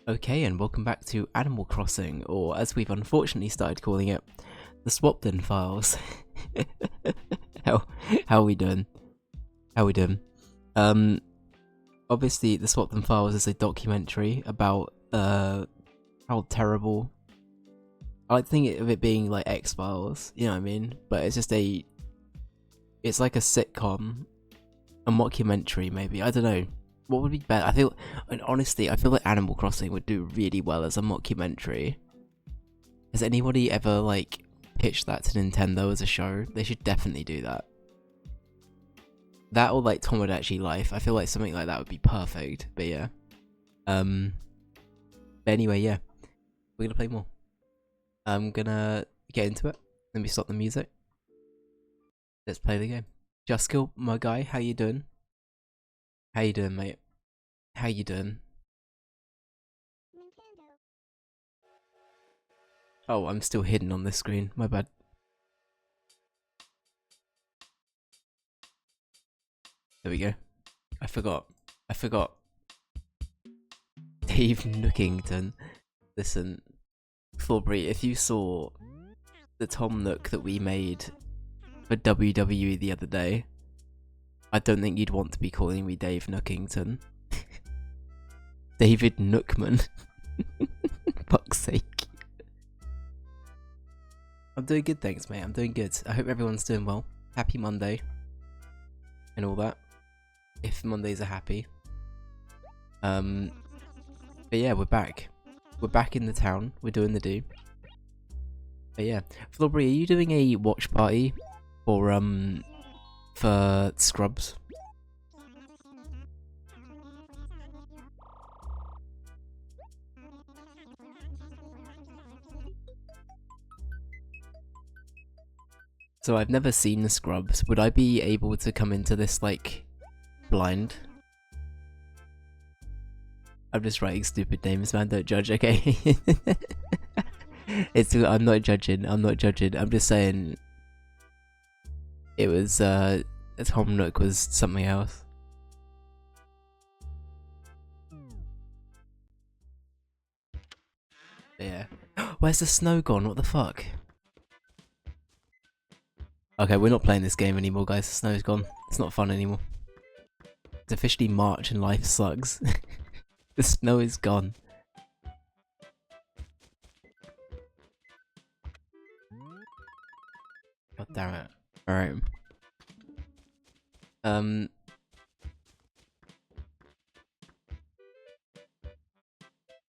Okay, and welcome back to Animal Crossing, or as we've unfortunately started calling it, the Swapton Files. how how are we doing? How we doing? Obviously, the Swapton Files is a documentary about how terrible. I like to think of it being like X Files, you know what I mean? But it's just it's like a sitcom, a mockumentary maybe. I don't know. What would be better? And honestly, I feel like Animal Crossing would do really well as a mockumentary. Has anybody ever like pitched that to Nintendo as a show? They should definitely do that. That or like Tomodachi Life. I feel like something like that would be perfect. But yeah. But anyway, yeah. We're gonna play more. I'm gonna get into it. Let me stop the music. Let's play the game. Juskill, my guy, how you doing? How you doing, mate? How you doing? Oh, I'm still hidden on this screen. My bad. There we go. I forgot. Dave Nookington. Listen, Flauberry, if you saw the Tom Nook that we made for WWE the other day, I don't think you'd want to be calling me Dave Nookington. David Nookman. Fuck's sake. I'm doing good, thanks, mate. I'm doing good. I hope everyone's doing well. Happy Monday. And all that. If Mondays are happy. But yeah, we're back. We're back in the town. We're doing the do. But yeah. Flauberry, are you doing a watch party for Scrubs? So I've never seen the Scrubs. Would I be able to come into this, like, blind? I'm just writing stupid names, man. Don't judge, okay? I'm not judging. I'm just saying it was, Tom Nook was something else. Yeah. Where's the snow gone? What the fuck? Okay, we're not playing this game anymore, guys. The snow's gone. It's not fun anymore. It's officially March and life sucks. The snow is gone. God damn it. Alright. But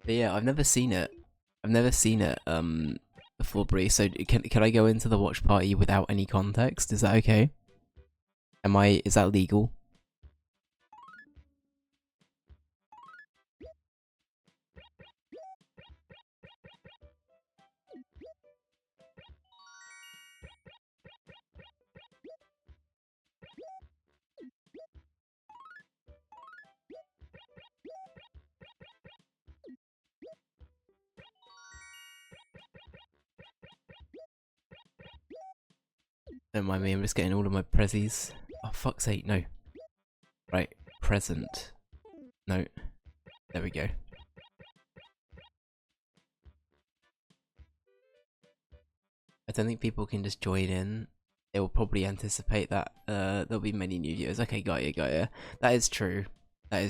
yeah, I've never seen it. Before Bree, so can I go into the watch party without any context? Is that okay? Is that legal? Don't mind me, I'm just getting all of my prezzies. Oh, fuck's sake, no. Right, present. No. There we go. I don't think people can just join in. They will probably anticipate that there'll be many new viewers. Okay, got you. That is true. But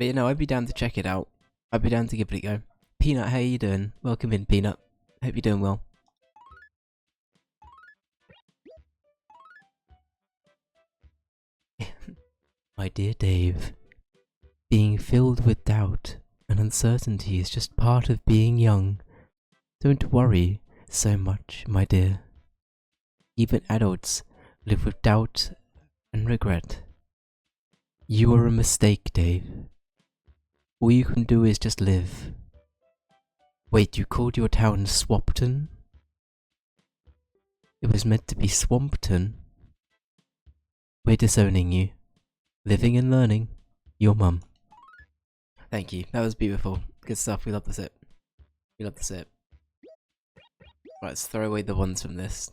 you know, I'd be down to check it out. I'd be down to give it a go. Peanut, how you doing? Welcome in, Peanut. Hope you're doing well. My dear Dave, being filled with doubt and uncertainty is just part of being young. Don't worry so much, my dear. Even adults live with doubt and regret. You are a mistake, Dave. All you can do is just live. Wait, you called your town Swapton? It was meant to be Swampton. We're disowning you. Living and learning. Your mum. Thank you. That was beautiful. Good stuff. We love the sip. Right, let's throw away the ones from this.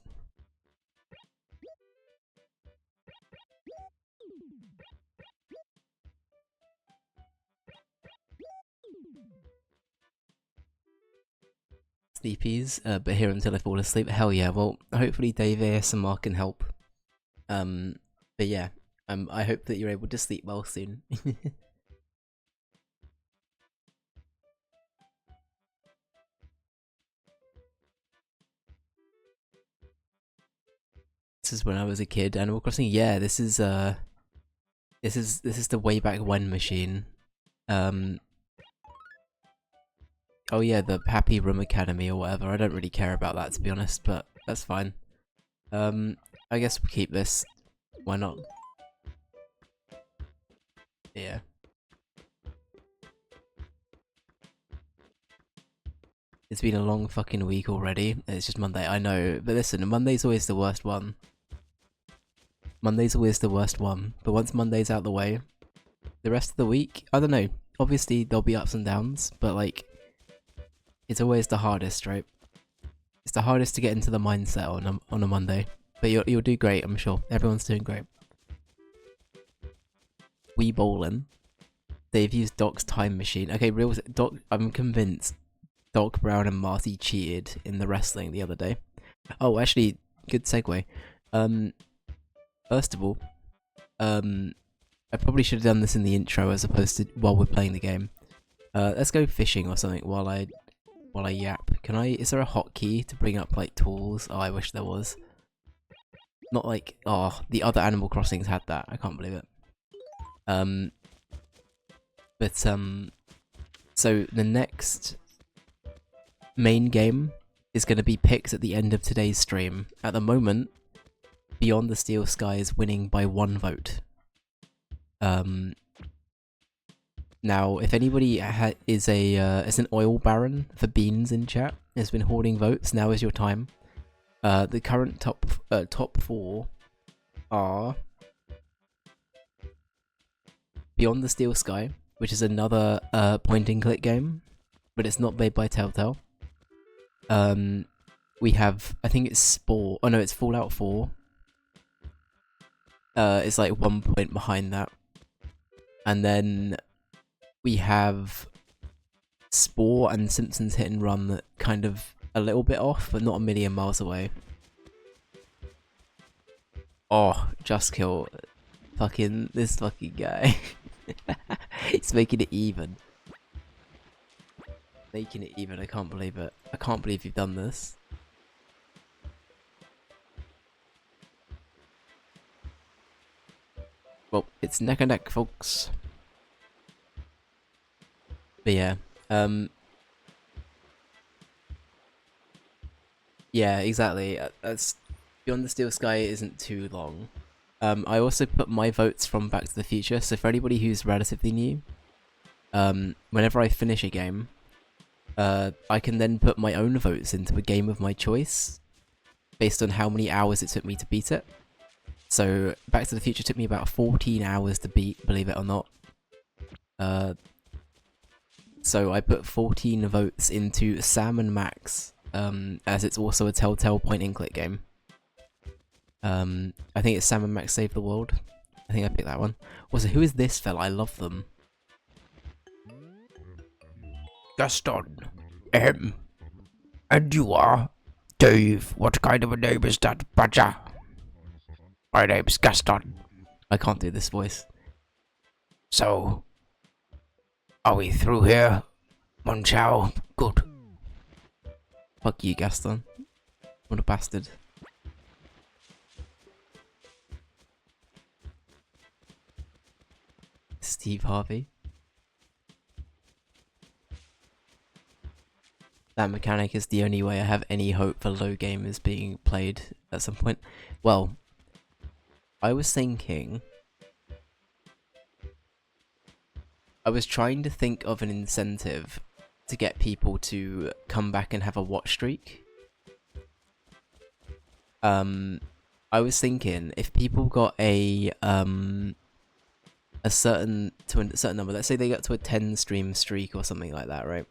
sleepies, but here until I fall asleep. Hell yeah, well, hopefully Dave ASMR can help. But yeah, I hope that you're able to sleep well soon. This is when I was a kid. Animal Crossing. Yeah, this is the way back when machine. Oh yeah, the Happy Room Academy or whatever. I don't really care about that, to be honest, but that's fine. I guess we'll keep this. Why not? Yeah. It's been a long fucking week already. It's just Monday, I know. But listen, Monday's always the worst one. Monday's always the worst one. But once Monday's out the way, the rest of the week, I don't know. Obviously, there'll be ups and downs, but like, it's always the hardest, right? It's the hardest to get into the mindset on a Monday. But you'll do great, I'm sure. Everyone's doing great. Wee bowling. They've used Doc's time machine. Okay, Doc. I'm convinced Doc Brown and Marty cheated in the wrestling the other day. Oh, actually, good segue. First of all, I probably should have done this in the intro as opposed to while we're playing the game. Let's go fishing or something while I yap. Can I? Is there a hotkey to bring up like tools? Oh, I wish there was. Not like the other Animal Crossings had that. I can't believe it. So the next main game is going to be picked at the end of today's stream. At the moment, Beyond the Steel Sky is winning by 1 vote. Now, if anybody is an oil baron for beans in chat, has been hoarding votes, now is your time. The current top 4 are Beyond the Steel Sky, which is another point-and-click game, but it's not made by Telltale. We have, I think it's Spore. Oh no, it's Fallout 4. It's like 1 point behind that. And then we have Spore and Simpsons Hit and Run that kind of a little bit off, but not a million miles away. Oh, Just Kill. This fucking guy. It's making it even. Making it even, I can't believe it. I can't believe you've done this. Well, it's neck and neck, folks. But yeah, yeah, exactly. That's Beyond the Steel Sky isn't too long. I also put my votes from Back to the Future, so for anybody who's relatively new, whenever I finish a game, I can then put my own votes into a game of my choice, based on how many hours it took me to beat it. So, Back to the Future took me about 14 hours to beat, believe it or not. So I put 14 votes into Sam and Max, as it's also a Telltale point-and-click game. I think it's Sam and Max Save the World. I think I picked that one. Also, who is this fella? I love them. Gaston. And you are? Dave, what kind of a name is that, Badger? My name's Gaston. I can't do this voice. So, are we through here? Monchow? Good. Fuck you, Gaston. What a bastard. Steve Harvey. That mechanic is the only way I have any hope for low gamers being played at some point. Well, I was thinking... I was trying to think of an incentive to get people to come back and have a watch streak. I was thinking if people got a certain number, let's say they got to a 10 stream streak or something like that, right?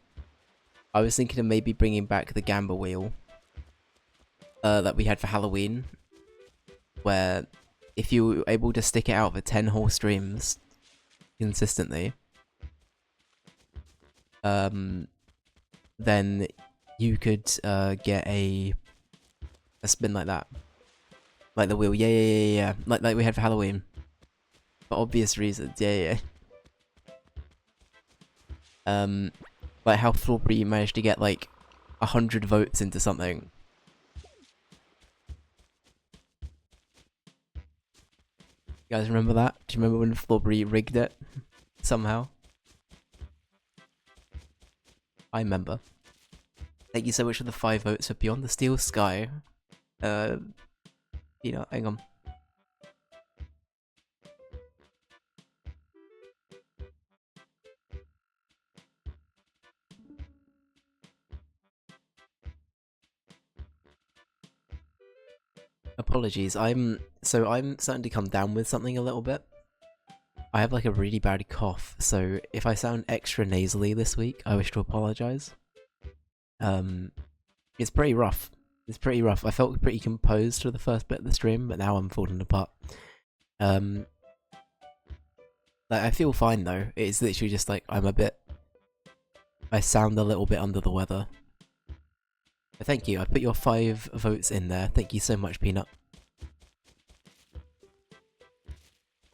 I was thinking of maybe bringing back the Gamba Wheel that we had for Halloween, where if you were able to stick it out for 10 whole streams consistently, then you could get a spin like that. Like the wheel, yeah. Like we had for Halloween. For obvious reasons, yeah. Like how Thorbury managed to get like 100 votes into something. You guys remember that? Do you remember when Thorbury rigged it? Somehow? I remember. Thank you so much for the 5 votes for Beyond the Steel Sky. Hang on. Apologies, I'm starting to come down with something a little bit. I have like a really bad cough, so if I sound extra nasally this week, I wish to apologise. It's pretty rough. It's pretty rough. I felt pretty composed for the first bit of the stream, but now I'm falling apart. Like I feel fine though. It's literally just like I sound a little bit under the weather. But thank you. I put your 5 votes in there. Thank you so much, Peanut.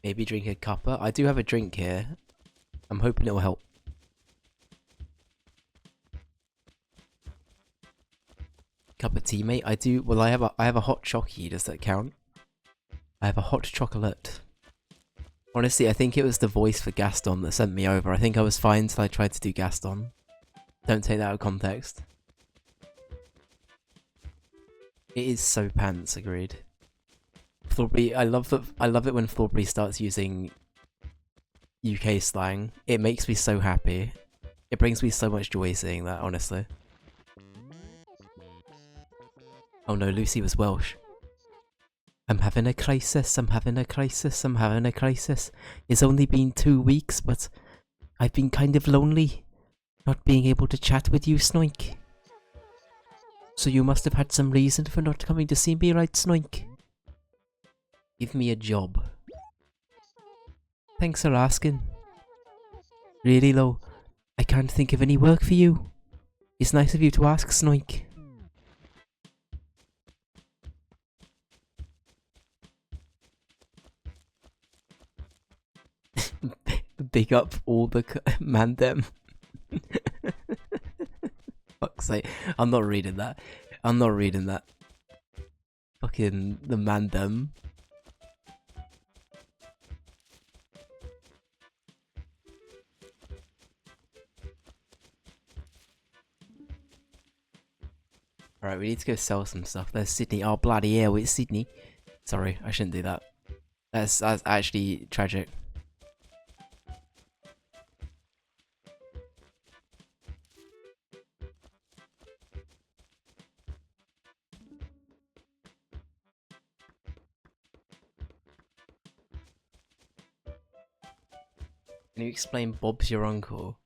Maybe drink a cuppa. I do have a drink here. I'm hoping it will help. Cup of tea, mate. I do. Well, I have a hot chockey. Does that count? I have a hot chocolate. Honestly, I think it was the voice for Gaston that sent me over. I think I was fine till I tried to do Gaston. Don't take that out of context. It is so pants, agreed. Thorbury, I love it when Thorbury starts using UK slang. It makes me so happy. It brings me so much joy seeing that, honestly. Oh no, Lucy was Welsh. I'm having a crisis, I'm having a crisis, I'm having a crisis. It's only been 2 weeks, but I've been kind of lonely. Not being able to chat with you, Snoink. So you must have had some reason for not coming to see me, right, Snoink? Give me a job. Thanks for asking. Really, though, I can't think of any work for you. It's nice of you to ask, Snoink. Big up all the mandem. Fuck's sake. I'm not reading that. I'm not reading that. Fucking the mandem. Alright, we need to go sell some stuff. There's Sydney. Oh, bloody hell, it's Sydney. Sorry, I shouldn't do that. That's actually tragic. Can you explain Bob's your uncle?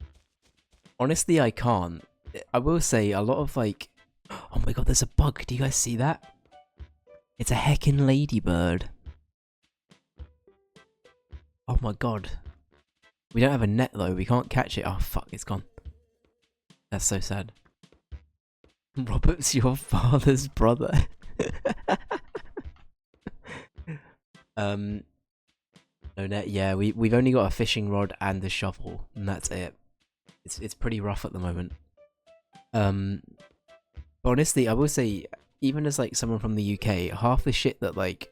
Honestly, I can't. I will say a lot of like... Oh my god, there's a bug. Do you guys see that? It's a heckin' ladybird. Oh my god. We don't have a net though. We can't catch it. Oh fuck, it's gone. That's so sad. Robert's your father's brother. No net. Yeah, we've only got a fishing rod and a shovel, and that's it. It's pretty rough at the moment. But honestly, I will say, even as like someone from the UK, half the shit that like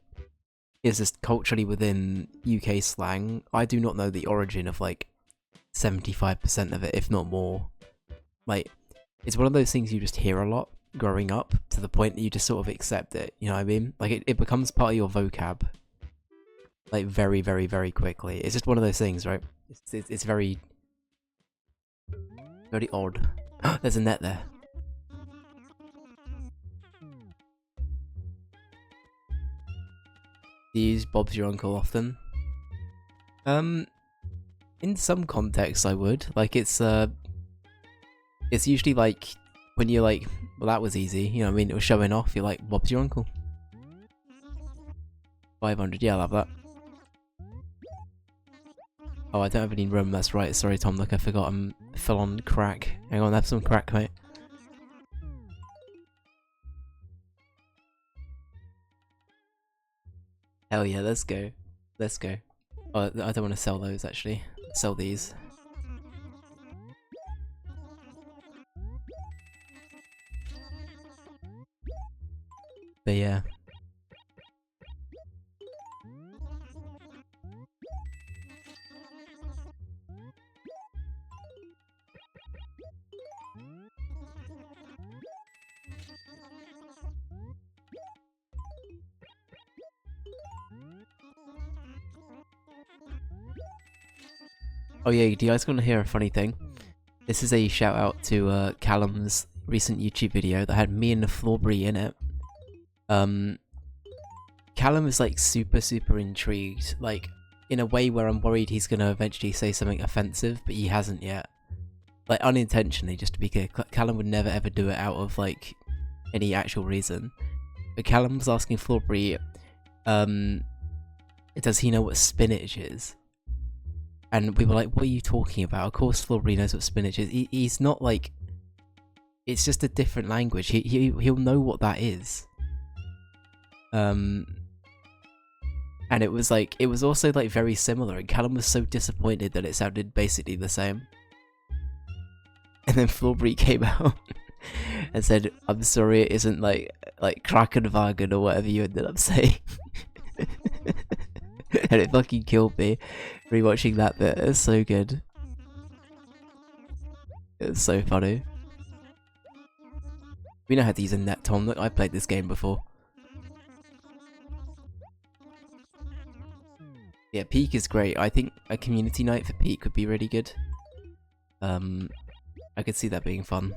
is just culturally within UK slang, I do not know the origin of like 75% of it, if not more. Like, it's one of those things you just hear a lot growing up, to the point that you just sort of accept it, you know what I mean? Like, it becomes part of your vocab. Like, very, very, very quickly. It's just one of those things, right? It's very... very odd. There's a net there. Do you use Bob's your uncle often? In some contexts I would. Like, it's usually like, when you're like, well that was easy, you know what I mean? It was showing off, you're like, Bob's your uncle. 500, yeah, I'll have that. Oh, I don't have any room, that's right. Sorry, Tom, look, I forgot I'm full on crack. Hang on, have some crack, mate. Hell yeah, let's go. Let's go. Oh, I don't want to sell those actually. Sell these. But yeah. Oh yeah, do you guys want to hear a funny thing? This is a shout out to Callum's recent YouTube video that had me and the Flawberry in it. Callum is like super intrigued, like in a way where I'm worried he's gonna eventually say something offensive, but he hasn't yet. Like unintentionally, just to be clear. Callum would never ever do it out of like any actual reason. But Callum was asking Flawberry, does he know what spinach is? And we were like, what are you talking about? Of course Flawberry knows what spinach is. He's not like... It's just a different language. He'll know what that is. And it was like... It was also like very similar. And Callum was so disappointed that it sounded basically the same. And then Flawberry came out and said, I'm sorry it isn't like Krakenwagen or whatever you ended up saying. And it fucking killed me rewatching that bit. It was so good. It was so funny. We know how to use a net, Tom. Look, I played this game before. Yeah, Peak is great. I think a community night for Peak would be really good. I could see that being fun.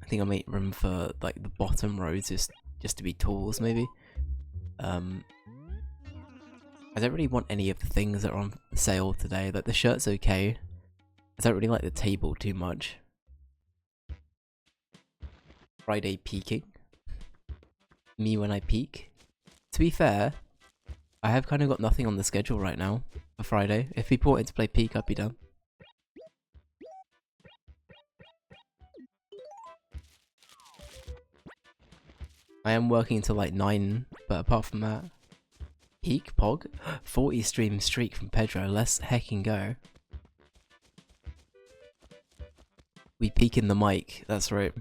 I think I'll make room for like the bottom rows just to be tools, maybe. I don't really want any of the things that are on sale today. Like the shirt's okay. I don't really like the table too much. Friday peaking. Me when I peak. To be fair, I have kind of got nothing on the schedule right now for Friday. If people wanted to play peak, I'd be done. I am working until like 9, but apart from that... Peak, Pog? 40 stream streak from Pedro, let's heckin' go. We peak in the mic, that's right.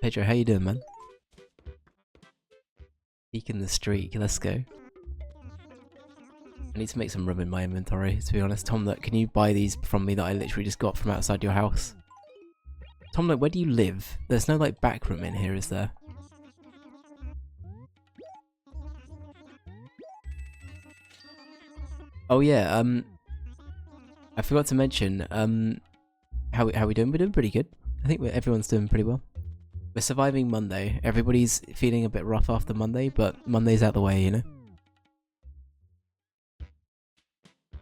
Pedro, how you doing, man? Peak in the streak, let's go. I need to make some room in my inventory, to be honest. Tom, look, can you buy these from me that I literally just got from outside your house? Tom, look, where do you live? There's no, like, back room in here, is there? Oh yeah, I forgot to mention, how we doing? We're doing pretty good. I think everyone's doing pretty well. We're surviving Monday. Everybody's feeling a bit rough after Monday, but Monday's out the way, you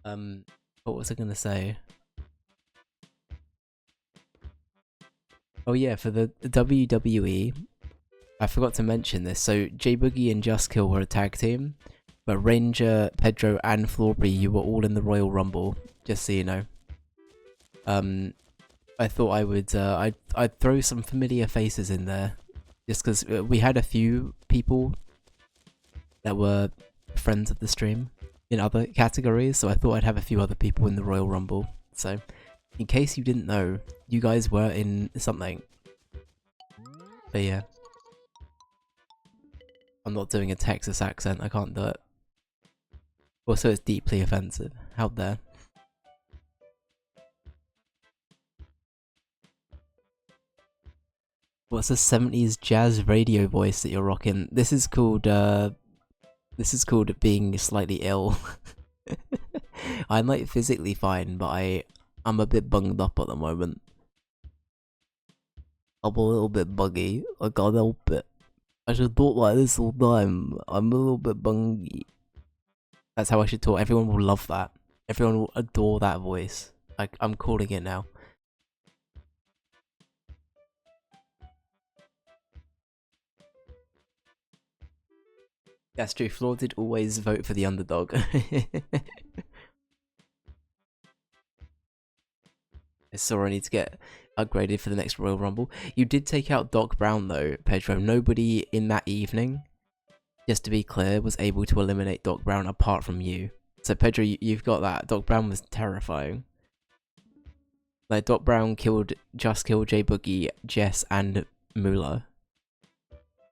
know? What was I gonna say? Oh yeah, for the WWE, I forgot to mention this. So J Boogie and Just Kill were a tag team, but Ranger, Pedro, and Flawberry, you were all in the Royal Rumble. Just so you know. I thought I would. I'd throw some familiar faces in there, just because we had a few people that were friends of the stream in other categories, so I thought I'd have a few other people in the Royal Rumble. So, in case you didn't know, you guys were in something. But yeah. I'm not doing a Texas accent, I can't do it. Also, it's deeply offensive. How dare. What's the 70s jazz radio voice that you're rocking? This is called being slightly ill. I'm like physically fine, but I'm a bit bunged up at the moment. I'm a little bit buggy. I can't help it. I should talk like this all the time. I'm a little bit bungy. That's how I should talk. Everyone will love that. Everyone will adore that voice. I'm calling it now. That's true. Flaw did always vote for the underdog. I saw I need to get upgraded for the next Royal Rumble. You did take out Doc Brown though, Pedro. Nobody in that evening, just to be clear, was able to eliminate Doc Brown apart from you. So Pedro, you've got that. Doc Brown was terrifying. Like, Doc Brown just killed J Boogie, Jess, and Moolah.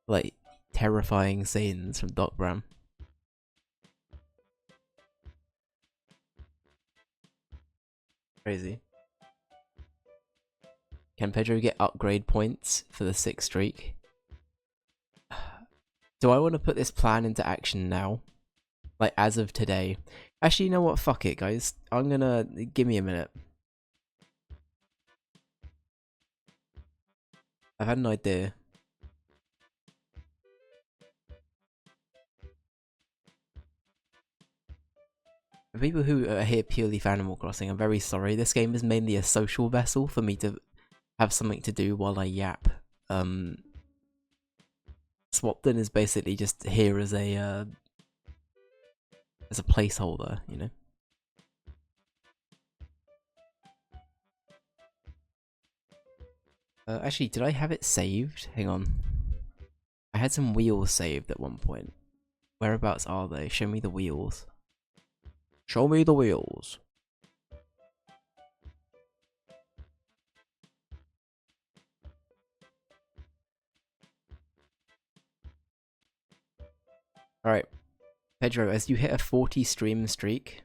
Like, terrifying scenes from Doc Brown. Crazy. Can Pedro get upgrade points for the 6th streak? Do I want to put this plan into action now? Like, as of today? Actually, you know what? Fuck it, guys. I'm gonna... Give me a minute. I've had an idea. For people who are here purely for Animal Crossing, I'm very sorry. This game is mainly a social vessel for me to have something to do while I yap. Swapton is basically just here as a placeholder, you know? Actually, did I have it saved? Hang on. I had some wheels saved at one point. Whereabouts are they? Show me the wheels. Show me the wheels. Alright. Pedro, as you hit a 40 stream streak,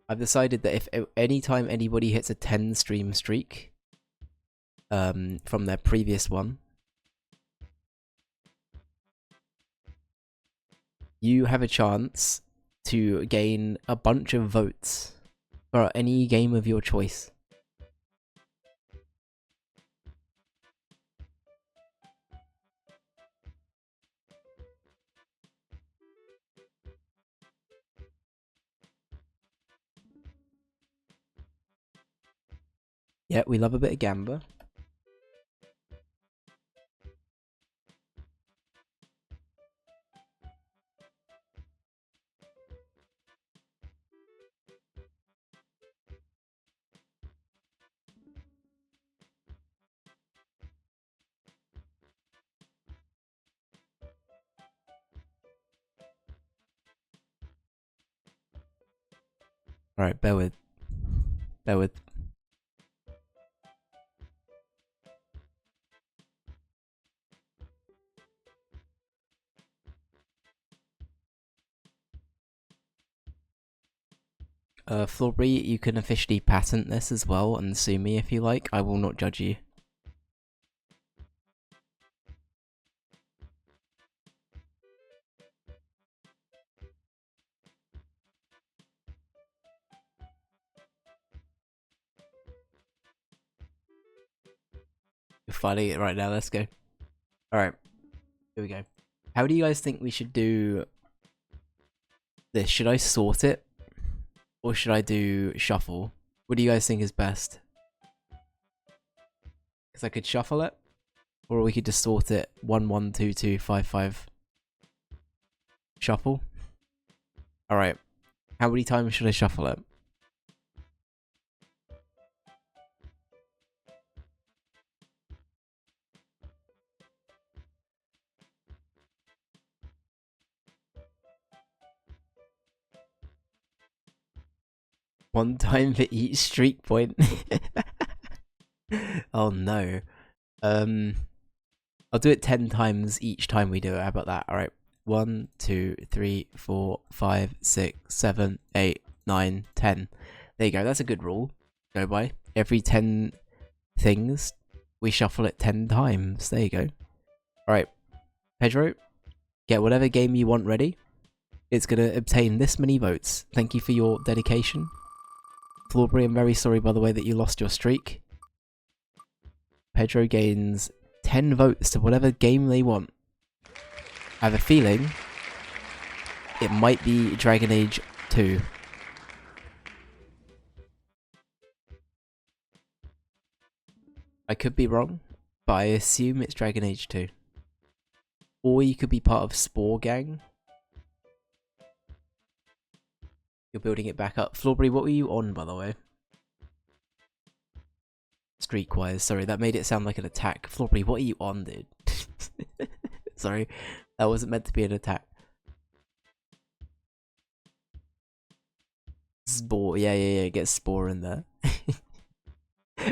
I've decided that if anytime anybody hits a 10 stream streak, from their previous one, you have a chance to gain a bunch of votes for any game of your choice. Yeah, we love a bit of gamba. Alright, bear with. Bear with. Florby, you can officially patent this as well and sue me if you like. I will not judge you. You're fighting it right now, let's go. Alright, here we go. How do you guys think we should do this? Should I sort it? Or should I do shuffle? What do you guys think is best? Because I could shuffle it, or we could just sort it 1 1 2 2 5 5. Shuffle. Alright. How many times should I shuffle it? One time for each streak point. Oh no. I'll do it 10 times each time we do it. How about that? Alright. 1, 2, 3, 4, 5, 6, 7, 8, 9, 10. There you go. That's a good rule. Go by. Every 10 things, we shuffle it 10 times. There you go. Alright. Pedro, get whatever game you want ready. It's going to obtain this many votes. Thank you for your dedication. Florbury, I'm very sorry, by the way, that you lost your streak. Pedro gains 10 votes to whatever game they want. I have a feeling it might be Dragon Age 2. I could be wrong, but I assume it's Dragon Age 2. Or you could be part of Spore Gang. You're building it back up. Florbury, what were you on, by the way? Streakwise, sorry, that made it sound like an attack. Floppy, what are you on, dude? Sorry, that wasn't meant to be an attack. Spore, yeah, get Spore in there.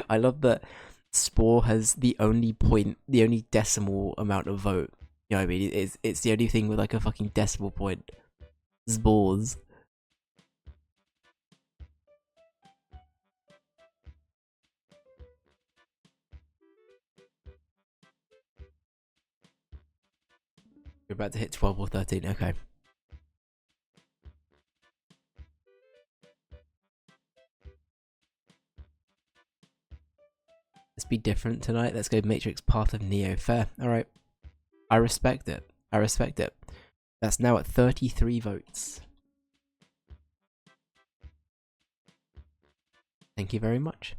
I love that Spore has the only decimal amount of vote. You know what I mean? It's the only thing with like a fucking decimal point. Spores. You're about to hit 12 or 13, okay. Let's be different tonight. Let's go Matrix Path of Neo. Fair. Alright. I respect it. I respect it. That's now at 33 votes. Thank you very much.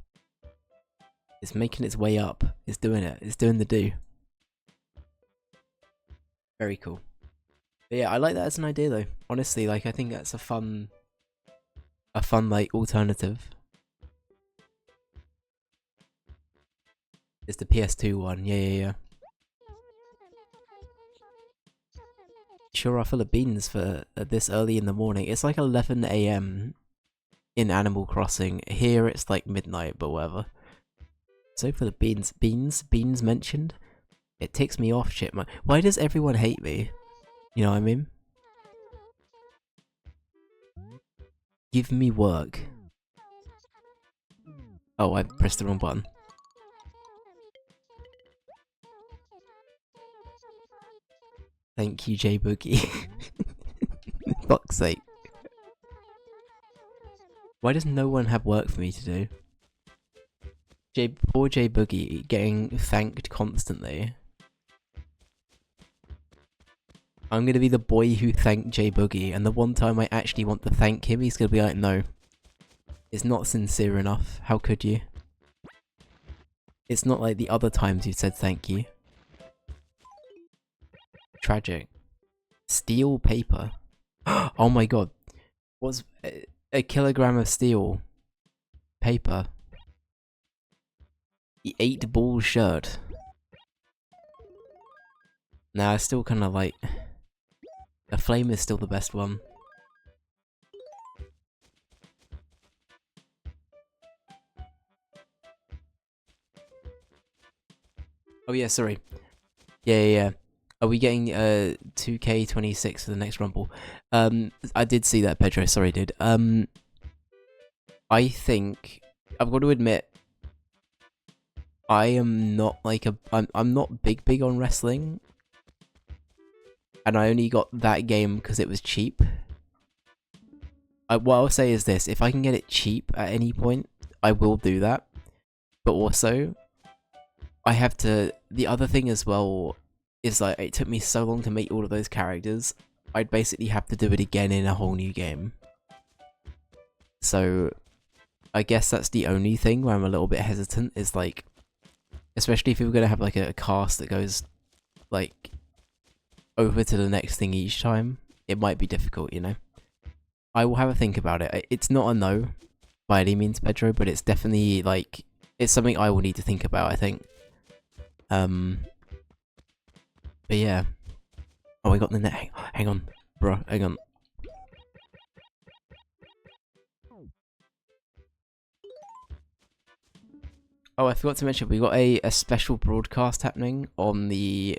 It's making its way up. It's doing it. It's doing the do. Very cool. But yeah, I like that as an idea though. Honestly, like I think that's a fun like alternative. It's the PS2 one. Yeah. Sure are full of beans for this early in the morning. It's like 11 AM in Animal Crossing. Here it's like midnight, but whatever. So for the beans. Beans mentioned? It ticks me off, shit, man. Why does everyone hate me? You know what I mean? Give me work. Oh, I pressed the wrong button. Thank you, J Boogie. Fuck's sake. Why does no one have work for me to do? Poor J Boogie getting thanked constantly. I'm gonna be the boy who thanked J Boogie, and the one time I actually want to thank him, he's gonna be like, no. It's not sincere enough. How could you? It's not like the other times you said thank you. Tragic. Steel paper. Oh my god. What's a kilogram of steel paper? The 8-ball shirt. Nah, I still kind of like... A flame is still the best one. Oh yeah, sorry. Yeah. Are we getting 2K26 for the next Rumble? I did see that, Pedro. Sorry, dude. I think I've got to admit, I am not like I'm not big on wrestling, and I only got that game because it was cheap. What I'll say is this: if I can get it cheap at any point, I will do that. But also, I have to. The other thing as well is like it took me so long to make all of those characters. I'd basically have to do it again in a whole new game. So, I guess that's the only thing where I'm a little bit hesitant. Is like, especially if we were gonna have like a cast that goes like over to the next thing each time, it might be difficult, you know. I will have a think about it. It's not a no by any means, Pedro, but it's definitely like it's something I will need to think about, I think. But yeah. Oh, I got the net. Hang on, bro. Hang on. Oh, I forgot to mention, we got a special broadcast happening on the...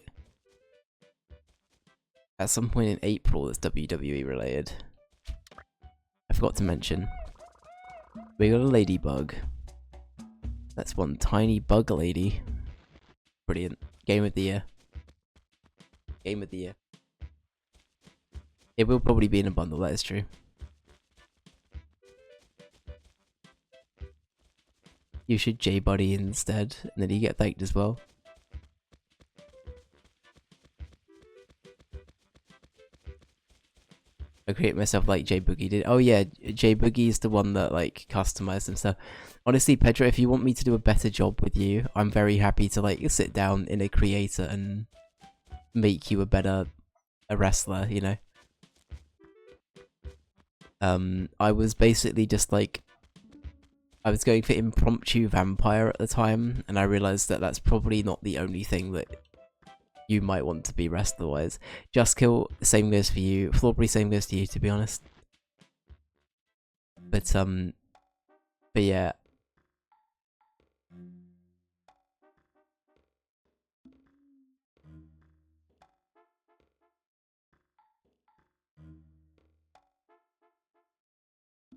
At some point in April that's WWE related. I forgot to mention. We got a ladybug. That's one tiny bug lady. Brilliant. Game of the year. Game of the year. It will probably be in a bundle, that is true. You should J-Buddy instead, and then you get thanked as well. I create myself like J Boogie did. Oh yeah, J Boogie is the one that like customized himself. Honestly, Pedro, if you want me to do a better job with you, I'm very happy to like sit down in a creator and make you a wrestler, you know. I was basically just like I was going for impromptu vampire at the time, and I realised that that's probably not the only thing that you might want to be wrestler-wise. Just Kill, same goes for you. Flawbury, same goes to you, to be honest. But yeah.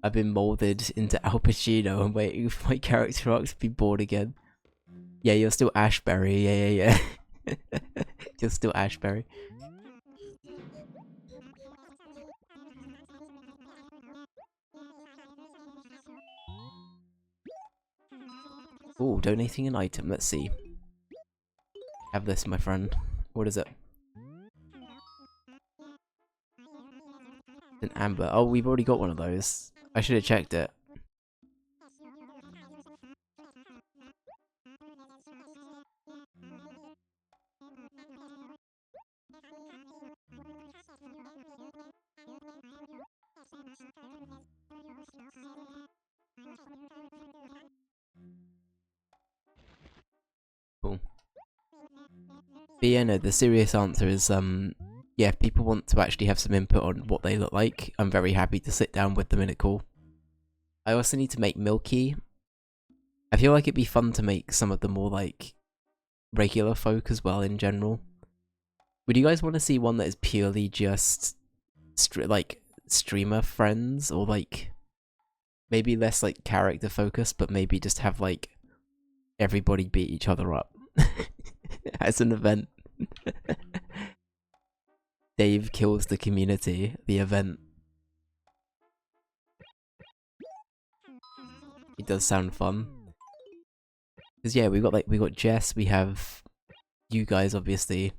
I've been molded into Al Pacino and waiting for my character arc to be born again. Yeah, you're still Ashbury. Yeah. You're still Ashbury. Oh, donating an item. Let's see. Have this, my friend. What is it? An amber. Oh, we've already got one of those. I should have checked it. Cool. But yeah, no, the serious answer is, yeah, if people want to actually have some input on what they look like, I'm very happy to sit down with them in a call. I also need to make Milky. I feel like it'd be fun to make some of the more, like, regular folk as well in general. Would you guys want to see one that is purely just, streamer friends? Or, like, maybe less, like, character focused, but maybe just have, like, everybody beat each other up as an event. Dave kills the community, the event. It does sound fun. Cause yeah, we got Jess, we have you guys obviously.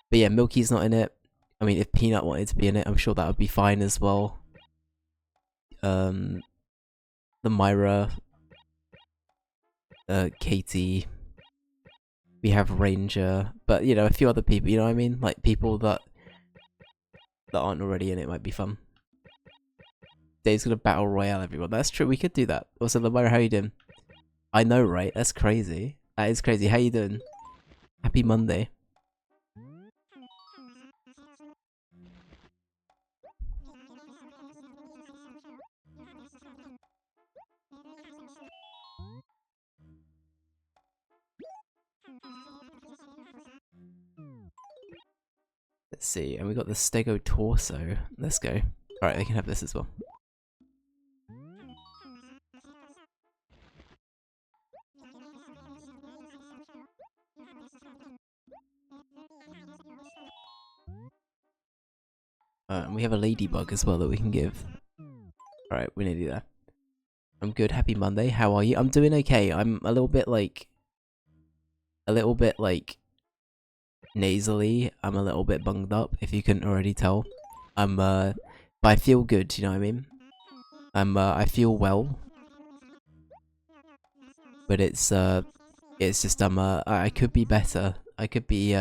But yeah, Milky's not in it. I mean, if Peanut wanted to be in it, I'm sure that would be fine as well. The Myra, Katie. We have Ranger, but you know, a few other people. You know what I mean? Like people that aren't already in it might be fun. Dave's gonna battle royale everyone. That's true. We could do that. Also, Myra, how you doing? I know, right? That's crazy. That is crazy. How you doing? Happy Monday. Let's see, and we got the Stego Torso. Let's go. Alright, they can have this as well. And we have a ladybug as well that we can give. Alright, we're nearly there. I'm good, happy Monday. How are you? I'm doing okay. I'm a little bit like nasally. I'm a little bit bunged up, if you couldn't already tell. But I feel good, you know what I mean? I feel well. But it's just, I could be better. I could be,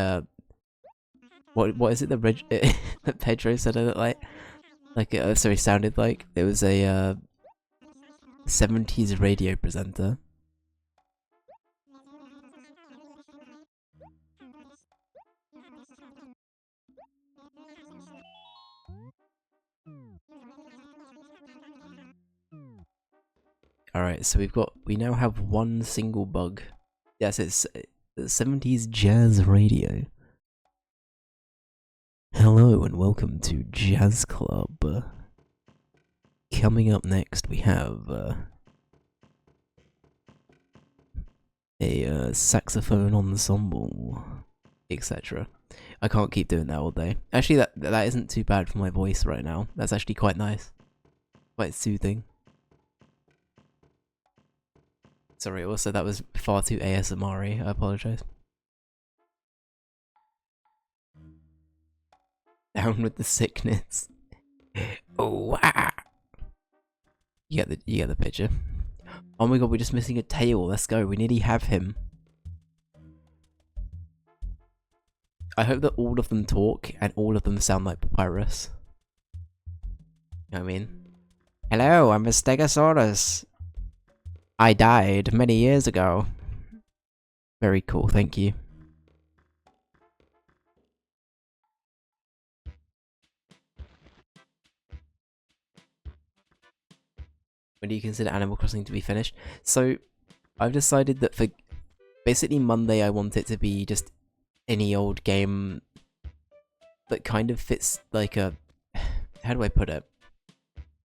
what is it that Pedro said I look like? Sorry, sounded like? It was a, 70s radio presenter. Alright, so we now have one single bug. Yes, it's 70s jazz radio. Hello and welcome to Jazz Club. Coming up next we have a saxophone ensemble, etc. I can't keep doing that all day. Actually, that isn't too bad for my voice right now. That's actually quite nice. Quite soothing. Sorry, also that was far too ASMR-y. I apologise. Down with the sickness. Oh, ah. You get the picture. Oh my god, we're just missing a tail. Let's go. We nearly have him. I hope that all of them talk and all of them sound like Papyrus. You know what I mean? Hello, I'm a Stegosaurus. I died many years ago. Very cool, thank you. When do you consider Animal Crossing to be finished? So, I've decided that for basically Monday I want it to be just any old game that kind of fits like a... How do I put it?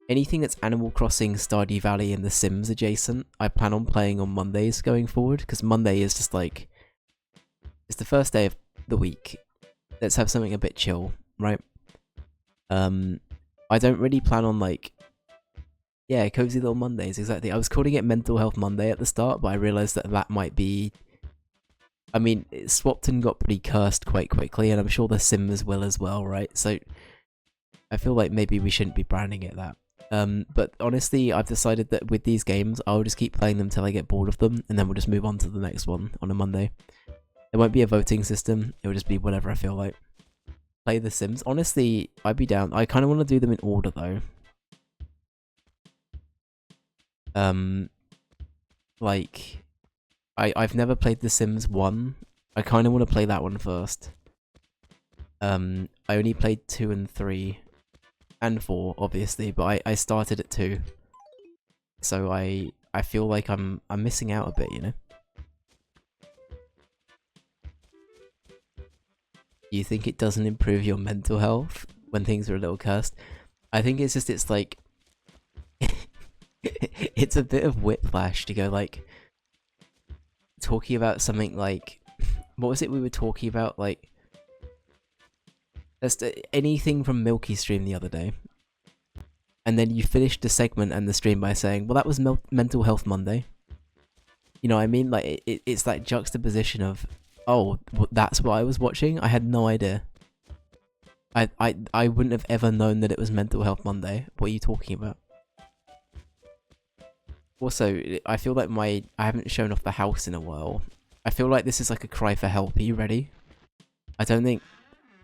Anything that's Animal Crossing, Stardew Valley, and The Sims adjacent, I plan on playing on Mondays going forward, because Monday is just like... It's the first day of the week. Let's have something a bit chill, right? I don't really plan on like... Yeah, cozy little Mondays, exactly. I was calling it Mental Health Monday at the start, but I realised that that might be... I mean, Swapton got pretty cursed quite quickly, and I'm sure The Sims will as well, right? So, I feel like maybe we shouldn't be branding it that. But honestly, I've decided that with these games, I'll just keep playing them till I get bored of them, and then we'll just move on to the next one on a Monday. There won't be a voting system, it'll just be whatever I feel like. Play The Sims. Honestly, I'd be down. I kind of want to do them in order, though. Like... I've never played The Sims 1. I kind of want to play that one first. I only played 2 and 3. And 4, obviously, but I started at 2. So I feel like I'm missing out a bit, you know? You think it doesn't improve your mental health when things are a little cursed? I think it's just, it's like... it's a bit of whiplash to go, like... Talking about something like... What was it we were talking about? Like... anything from Milky Stream the other day. And then you finished the segment and the stream by saying, well, that was Mental Health Monday. You know what I mean? Like, it's that juxtaposition of, oh, that's what I was watching? I had no idea. I wouldn't have ever known that it was Mental Health Monday. What are you talking about? Also, I feel like I haven't shown off the house in a while. I feel like this is like a cry for help. Are you ready? I don't think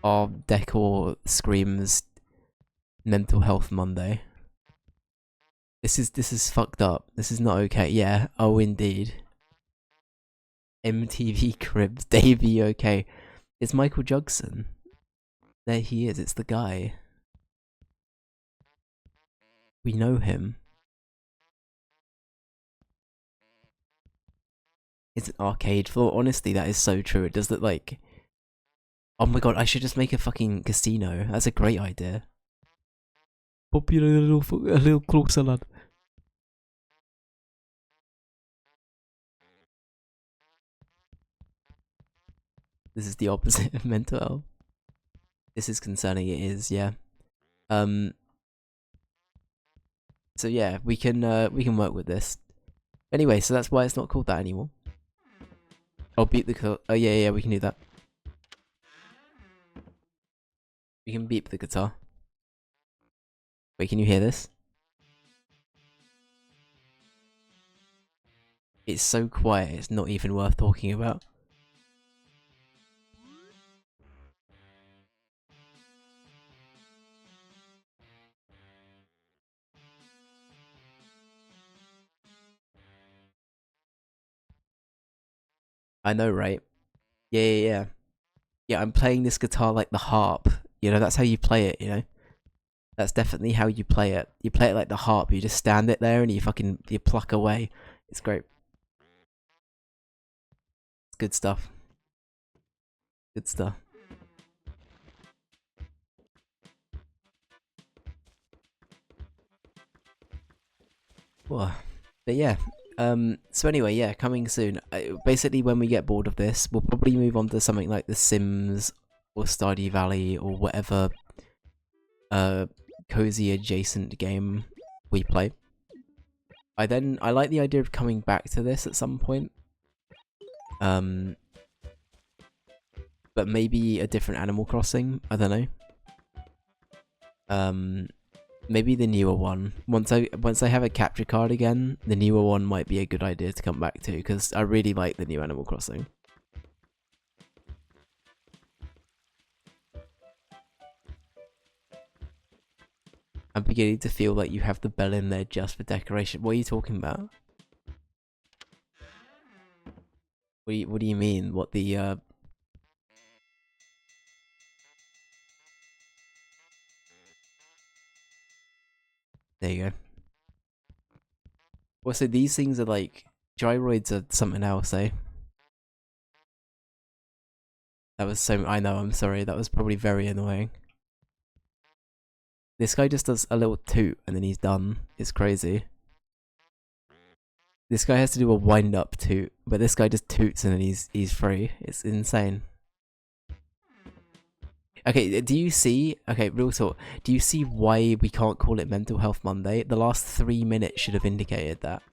our decor screams Mental Health Monday. This is fucked up. This is not okay. Yeah. Oh, indeed. MTV Cribs. Davey, okay. It's Michael Jugson. There he is. It's the guy. We know him. It's an arcade floor. Honestly, that is so true. It does look like... Oh my god, I should just make a fucking casino. That's a great idea. Pop you a little closer, lad. This is the opposite of mental health. This is concerning, it is, yeah. So yeah, we can work with this. Anyway, so that's why it's not called that anymore. I'll beep the... Oh yeah, we can do that. We can beep the guitar. Wait, can you hear this? It's so quiet, it's not even worth talking about. I know, right? Yeah. Yeah, I'm playing this guitar like the harp. You know, that's how you play it, you know? That's definitely how you play it. You play it like the harp, you just stand it there and you pluck away. It's great. It's good stuff. Good stuff. Well, but yeah. So anyway, yeah, coming soon. Basically, when we get bored of this, we'll probably move on to something like The Sims or Stardew Valley or whatever cozy adjacent game we play. I like the idea of coming back to this at some point. But maybe a different Animal Crossing. I don't know. Maybe the newer one. Once I have a capture card again, the newer one might be a good idea to come back to because I really like the new Animal Crossing. I'm beginning to feel like you have the bell in there just for decoration. What are you talking about? What do you mean? What the There you go. Well, so these things are like gyroids are something else, eh? That was so. I know. I'm sorry. That was probably very annoying. This guy just does a little toot and then he's done. It's crazy. This guy has to do a wind up toot, but this guy just toots and then he's free. It's insane. Okay, do you see? Okay, real talk. Do you see why we can't call it Mental Health Monday? The last 3 minutes should have indicated that.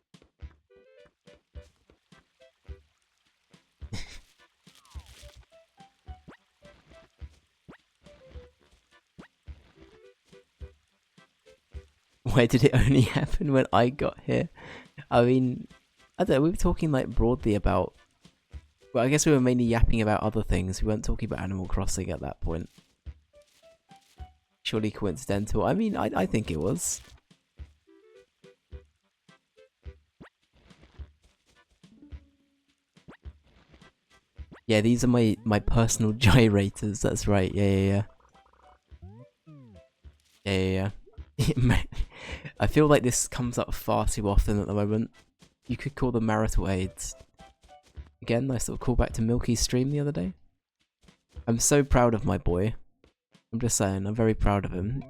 Why did it only happen when I got here? I mean, I don't know, we were talking like broadly about... Well, I guess we were mainly yapping about other things. We weren't talking about Animal Crossing at that point. Surely coincidental. I mean, I think it was. Yeah, these are my personal gyrators. That's right. Yeah. I feel like this comes up far too often at the moment. You could call them marital aids. Again, nice little callback to Milky's stream the other day. I'm so proud of my boy. I'm just saying, I'm very proud of him.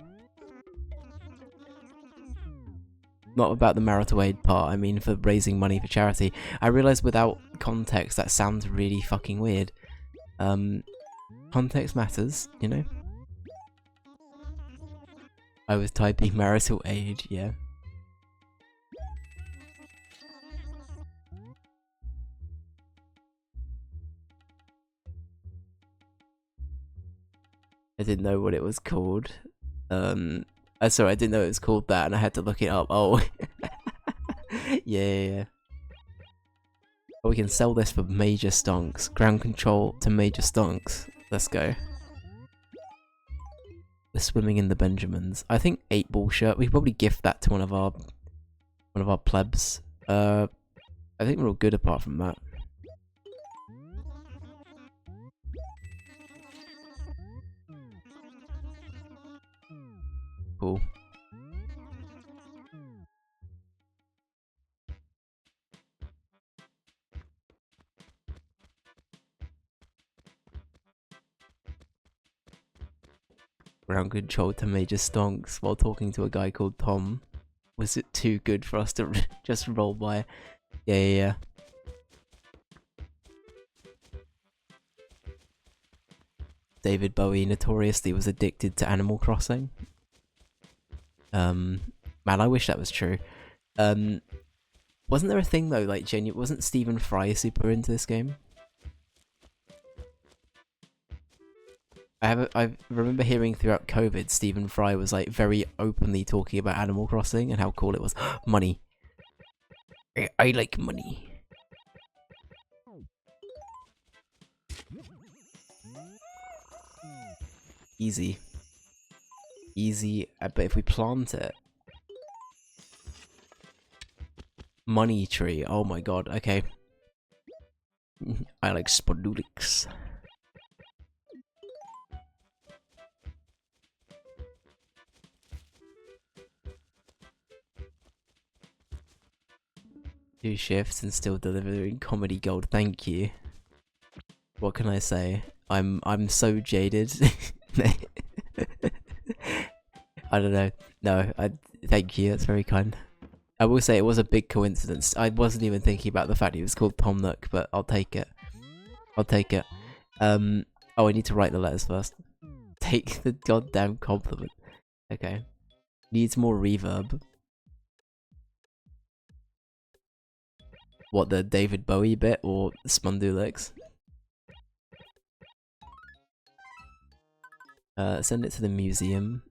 Not about the marital aid part, I mean for raising money for charity. I realise without context that sounds really fucking weird. Context matters, you know? I was typing marital aid, yeah. I didn't know what it was called. Sorry, I didn't know it was called that and I had to look it up. Oh. Yeah. Oh, we can sell this for major stonks. Ground control to major stonks. Let's go. We're swimming in the Benjamins. I think 8-ball shirt. We could probably gift that to one of our plebs. I think we're all good apart from that. Cool. Ground control to major stonks while talking to a guy called Tom. Was it too good for us to just roll by? Yeah. David Bowie notoriously was addicted to Animal Crossing. Man, I wish that was true. Wasn't there a thing though, like wasn't Stephen Fry super into this game? I remember hearing throughout COVID, Stephen Fry was like very openly talking about Animal Crossing and how cool it was. Money. I like money. Easy. But if we plant it... Money tree, oh my god, okay. I like spodulix. Two shifts and still delivering comedy gold, thank you. What can I say? I'm so jaded. I don't know. No, thank you, that's very kind. I will say it was a big coincidence. I wasn't even thinking about the fact he was called Tom Nook, but I'll take it. Oh, I need to write the letters first. Take the goddamn compliment. Okay. Needs more reverb. What, the David Bowie bit or Spondulix? Send it to the museum.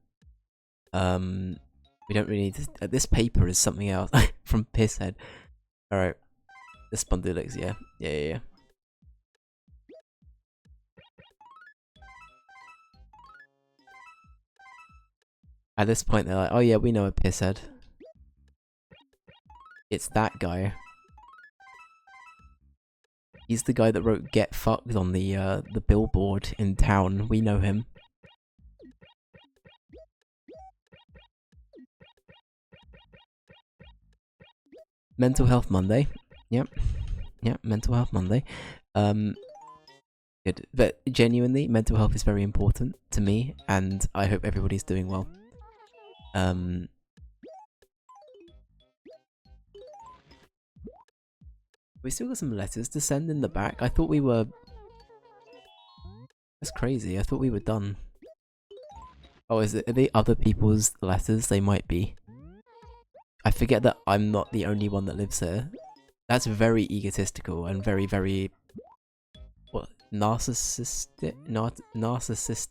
We don't really need to... this paper is something else. From Pisshead. Alright. The Spondulix, yeah. Yeah. At this point, they're like, oh yeah, we know a Pisshead. It's that guy. He's the guy that wrote "Get Fucked" on the billboard in town. We know him. Mental Health Monday. Yep. Yep, Mental Health Monday. Good. But genuinely, mental health is very important to me, and I hope everybody's doing well. We still got some letters to send in the back. I thought we were... That's crazy. I thought we were done. Oh, are they other people's letters? They might be. I forget that I'm not the only one that lives here. That's very egotistical and very, very... What? Narcissistic? Narcissist...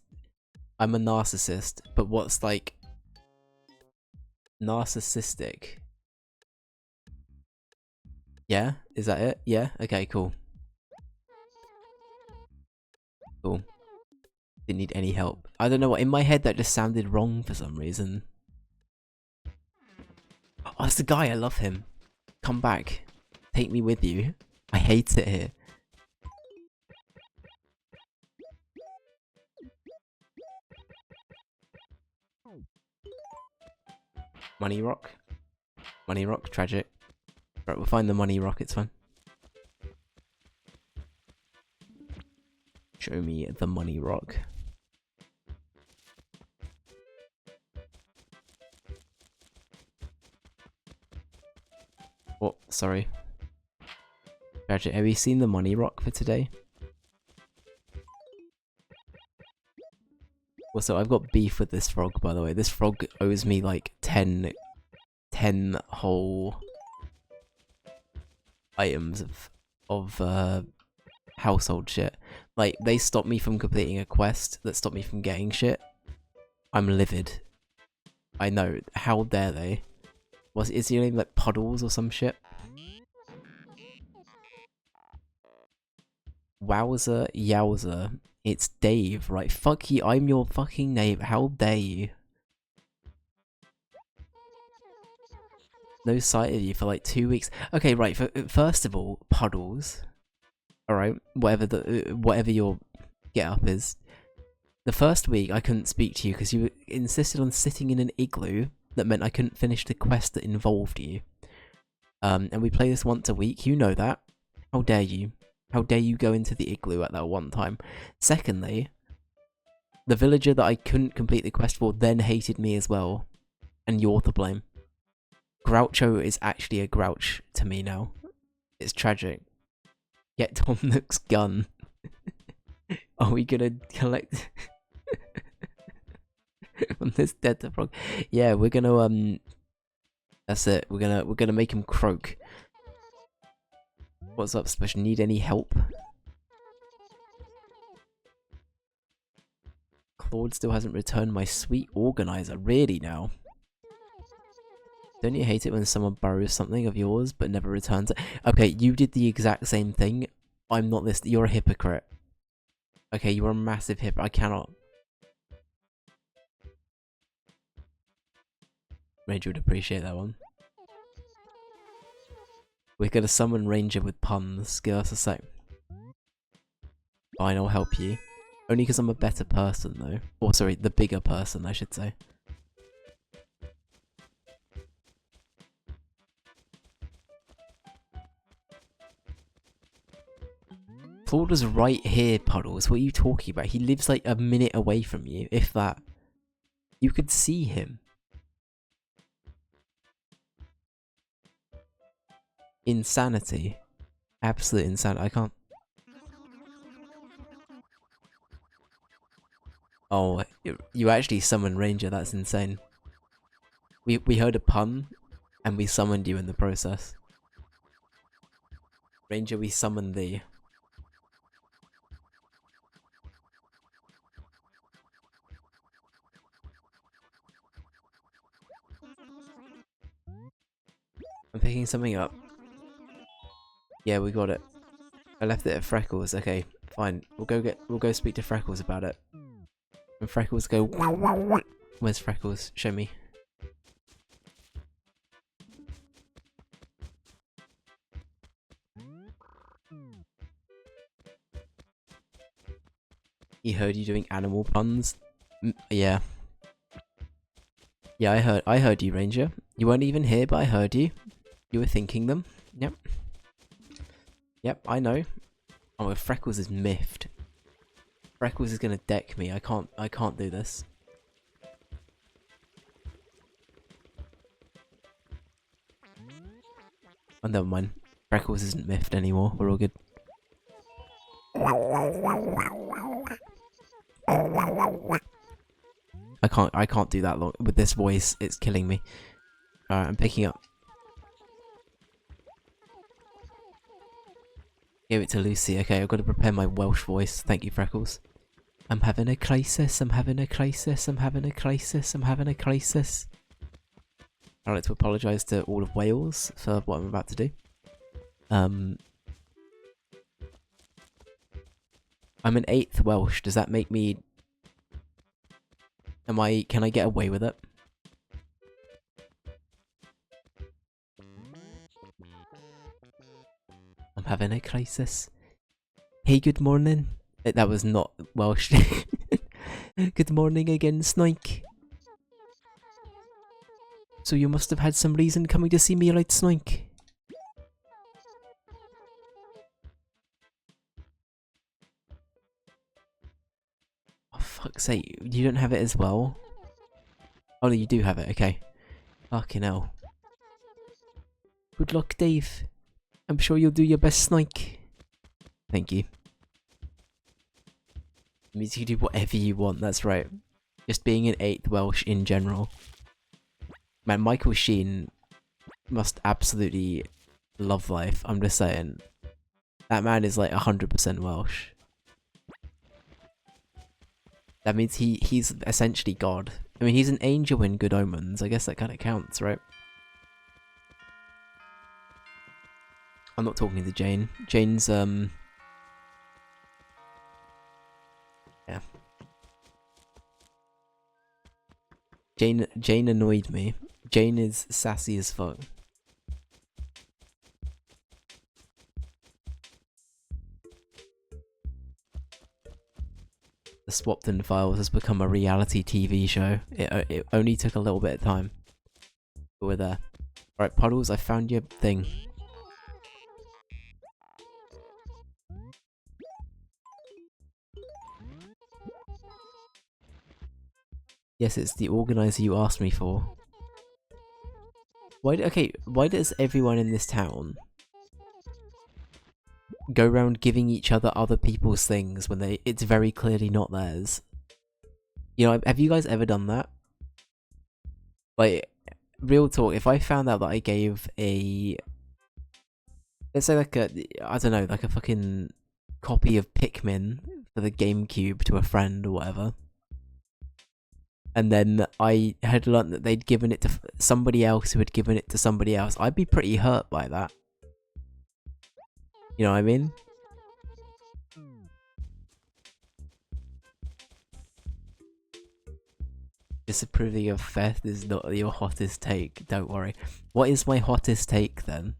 I'm a narcissist, but what's like... Narcissistic? Yeah? Is that it? Yeah? Okay, cool. Cool. Didn't need any help. I don't know what, in my head that just sounded wrong for some reason. Oh, that's the guy, I love him. Come back. Take me with you. I hate it here. Money rock? Money rock, tragic. Right, we'll find the money rock, it's fine. Show me the money rock. Oh, sorry. Tragic, have you seen the money rock for today? Also, I've got beef with this frog, by the way. This frog owes me like 10 whole items of household shit. Like, they stopped me from completing a quest that stopped me from getting shit. I'm livid. I know. How dare they? Is your name like Puddles or some shit? Wowzer, yowzer. It's Dave, right? Fuck you, I'm your fucking neighbor. How dare you? No sight of you for like 2 weeks. Okay, right. First of all, Puddles. All right, whatever your get up is. The first week I couldn't speak to you because you insisted on sitting in an igloo. That meant I couldn't finish the quest that involved you. And we play this once a week. You know that. How dare you? How dare you go into the igloo at that one time? Secondly, the villager that I couldn't complete the quest for then hated me as well, and you're to blame. Groucho is actually a grouch to me now. It's tragic. Get Tom Nook's gun. Are we gonna collect on this dead frog? Yeah, we're gonna that's it. We're gonna make him croak. What's up, Special? Need any help? Claude still hasn't returned my sweet organizer. Really now? Don't you hate it when someone borrows something of yours but never returns it? Okay, you did the exact same thing. I'm not this. You're a hypocrite. Okay, you're a massive hypocrite. I cannot. Ranger would appreciate that one. We're gonna summon Ranger with puns. Give us a sec. Fine, I'll help you. Only because I'm a better person, though. Or, sorry, the bigger person, I should say. Claude was right here, Puddles. What are you talking about? He lives like a minute away from you, if that. You could see him. Insanity. Absolute insanity. I can't... Oh, you actually summoned Ranger. That's insane. We heard a pun, and we summoned you in the process. Ranger, we summoned thee. I'm picking something up. Yeah, we got it. I left it at Freckles. Okay, fine. We'll go speak to Freckles about it. And Freckles go. Where's Freckles? Show me. He heard you doing animal puns. Yeah. Yeah, I heard you, Ranger. You weren't even here, but I heard you. You were thinking them. Yep. Yep, I know. Oh, if Freckles is miffed. Freckles is gonna deck me. I can't do this. Oh, never mind. Freckles isn't miffed anymore. We're all good. I can't do that long with this voice. It's killing me. Alright, I'm picking up. Give it to Lucy. Okay, I've got to prepare my Welsh voice. Thank you, Freckles. I'm having a crisis. I'm having a crisis. I'm having a crisis. I'm having a crisis. I'd like to apologise to all of Wales for what I'm about to do. I'm an 8th Welsh. Does that make me... Can I get away with it? I'm having a crisis. Hey, good morning. That was not Welsh. Good morning again, Snike. So you must have had some reason coming to see me, right, Snike? Oh, fuck's sake. You don't have it as well? Oh, no, you do have it. Okay. Fucking hell. Good luck, Dave. I'm sure you'll do your best, Snike. Thank you. It means you can do whatever you want, that's right. Just being an 8th Welsh in general. Man, Michael Sheen must absolutely love life, I'm just saying. That man is like 100% Welsh. That means he's essentially God. I mean, he's an angel in Good Omens. I guess that kind of counts, right? I'm not talking to Jane. Jane's, yeah. Jane annoyed me. Jane is sassy as fuck. The Swapton Files has become a reality TV show. It only took a little bit of time. But we're there. Alright, Puddles, I found your thing. Yes, it's the organizer you asked me for. Why does everyone in this town go around giving each other people's things when it's very clearly not theirs? You know, have you guys ever done that? Like, real talk, if I found out that I gave let's say like I don't know, like a fucking copy of Pikmin for the GameCube to a friend or whatever, and then I had learnt that they'd given it to somebody else who had given it to somebody else, I'd be pretty hurt by that. You know what I mean? Disapproving of theft is not your hottest take, don't worry. What is my hottest take then?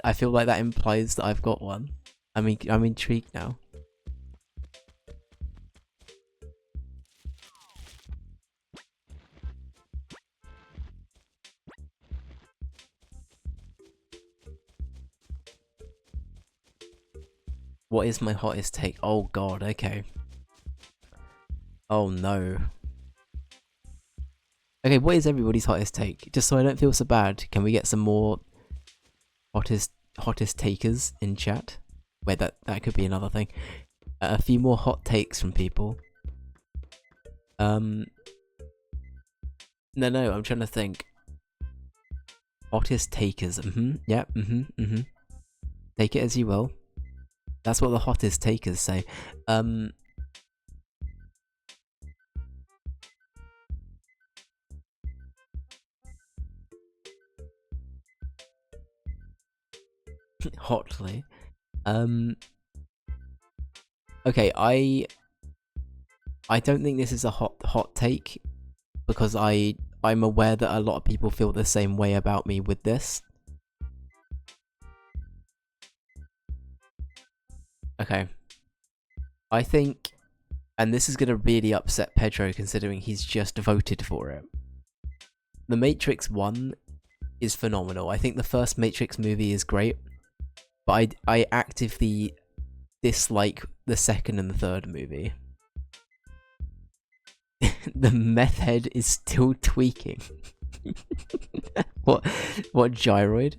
I feel like that implies that I've got one. I mean, I'm intrigued now. What is my hottest take? Oh god, okay. Oh no. Okay, what is everybody's hottest take? Just so I don't feel so bad, can we get some more hottest takers in chat? Wait, that could be another thing. A few more hot takes from people. No, I'm trying to think. Hottest takers. Yeah. Take it as you will. That's what the hottest takers say. Hotly. Okay, I don't think this is a hot take because I'm aware that a lot of people feel the same way about me with this. Okay. I think and this is gonna really upset Pedro considering he's just voted for it. The Matrix 1 is phenomenal. I think the first Matrix movie is great, but I actively dislike the second and the third movie. The meth head is still tweaking. What gyroid?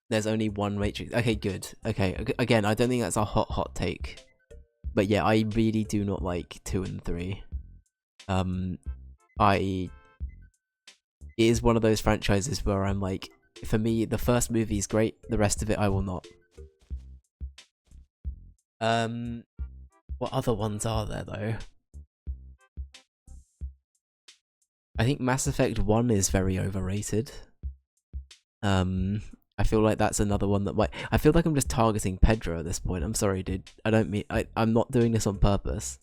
There's only one Matrix. Okay, good. Okay, again, I don't think that's a hot take. But yeah, I really do not like 2 and 3. It is one of those franchises where I'm like, for me, the first movie is great, the rest of it I will not. What other ones are there though? I think Mass Effect 1 is very overrated. I feel like that's another one that might... I feel like I'm just targeting Pedro at this point. I'm sorry, dude. I don't mean... I'm not doing this on purpose.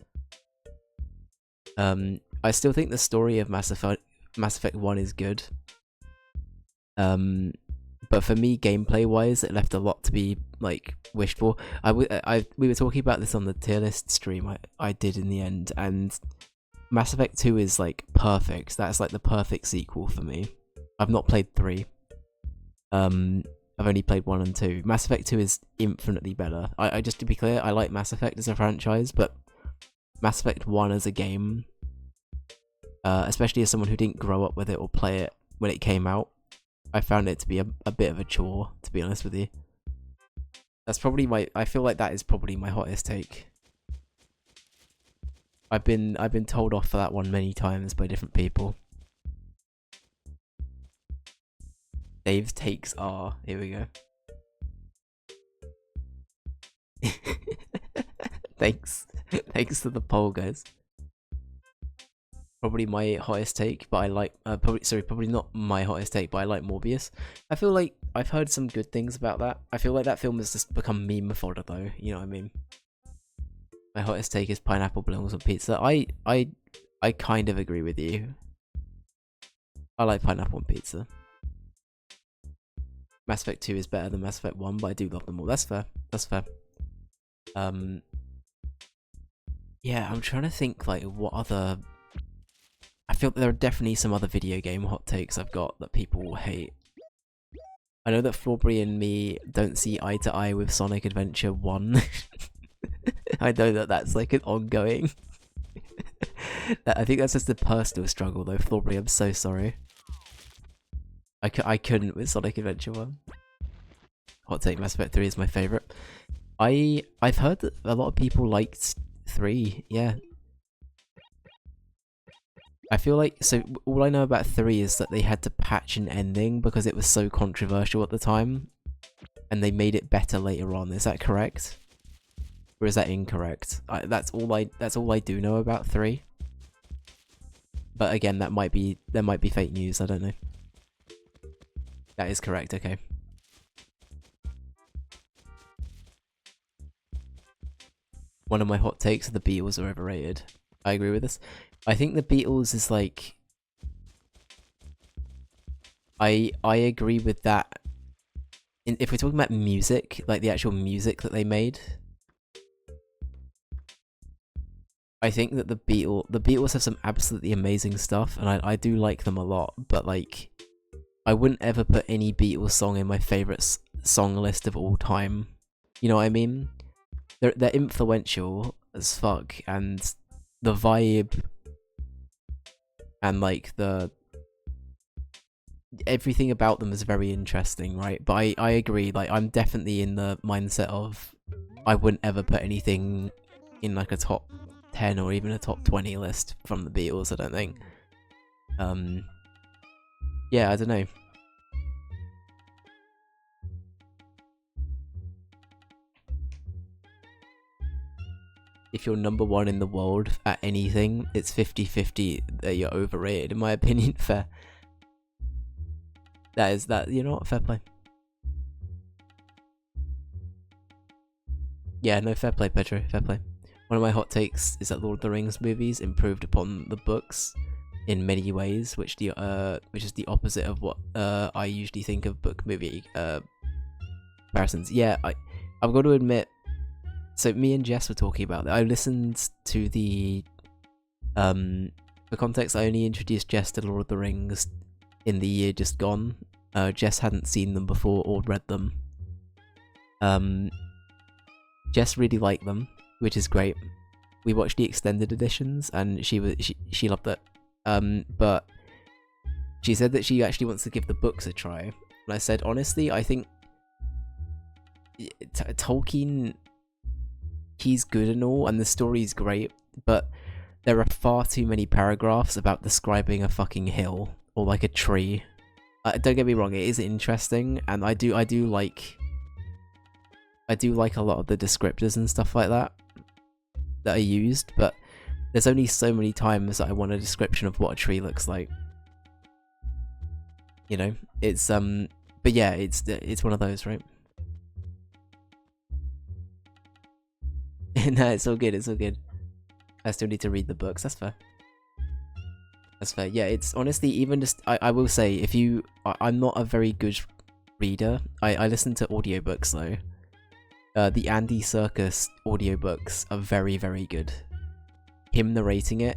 I still think the story of Mass Effect 1 is good. But for me, gameplay-wise, it left a lot to be, like, wished for. We were talking about this on the tier list stream I did in the end, and Mass Effect 2 is, like, perfect. That's, like, the perfect sequel for me. I've not played 3. I've only played 1 and 2. Mass Effect 2 is infinitely better. I just to be clear, I like Mass Effect as a franchise, but Mass Effect 1 as a game, especially as someone who didn't grow up with it or play it when it came out, I found it to be a bit of a chore, to be honest with you. That's probably I feel like that is probably my hottest take. I've been told off for that one many times by different people. Dave's takes are... Here we go. Thanks. Thanks to the poll, guys. Probably my hottest take, but I like... probably not my hottest take, but I like Morbius. I feel like I've heard some good things about that. I feel like that film has just become meme fodder, though. You know what I mean? My hottest take is pineapple belongs on pizza. I kind of agree with you. I like pineapple on pizza. Mass Effect 2 is better than Mass Effect 1, but I do love them all. That's fair. That's fair. Yeah, I'm trying to think, like, what other... I feel there are definitely some other video game hot takes I've got that people will hate. I know that Flauberry and me don't see eye to eye with Sonic Adventure 1. I know that that's, like, an ongoing... I think that's just a personal struggle, though. Flauberry, I'm so sorry. I couldn't with Sonic Adventure 1. Hot take, Mass Effect 3 is my favourite. I've heard that a lot of people liked 3, yeah. I feel like, so all I know about 3 is that they had to patch an ending because it was so controversial at the time. And they made it better later on, is that correct? Or is that incorrect? That's all I do know about 3. But again, there might be fake news, I don't know. That is correct, okay. One of my hot takes are the Beatles are overrated. I agree with this. I think the Beatles is like... I agree with that. If we're talking about music, like the actual music that they made, I think that the Beatles have some absolutely amazing stuff, and I do like them a lot, but like... I wouldn't ever put any Beatles song in my favourite song list of all time. You know what I mean? They're influential as fuck, and the vibe and like everything about them is very interesting, right? But I agree, like I'm definitely in the mindset of I wouldn't ever put anything in like a top 10 or even a top 20 list from the Beatles, I don't think. Yeah, I don't know. If you're number 1 in the world at anything, it's 50-50 that you're overrated, in my opinion. Fair. You know what? Fair play. Yeah, no, fair play, Pedro. Fair play. One of my hot takes is that Lord of the Rings movies improved upon the books in many ways, which is the opposite of what I usually think of book movie comparisons. Yeah, I've got to admit, So me and Jess were talking about that. I listened to the for context, I only introduced Jess to Lord of the Rings in the year just gone. Jess hadn't seen them before or read them. Jess really liked them, which is great. We watched the extended editions and she loved it. But she said that she actually wants to give the books a try. And I said, honestly, I think Tolkien, he's good and all, and the story's great, but there are far too many paragraphs about describing a fucking hill or like a tree. Don't get me wrong, it is interesting, and I do like a lot of the descriptors and stuff like that are used, but there's only so many times that I want a description of what a tree looks like. You know, it's but yeah, it's one of those, right? No, it's all good, it's all good. I still need to read the books, that's fair. That's fair, yeah, it's honestly, even just, I will say, if you, I'm not a very good reader, I listen to audiobooks though. The Andy Serkis audiobooks are very, very good. Him narrating it,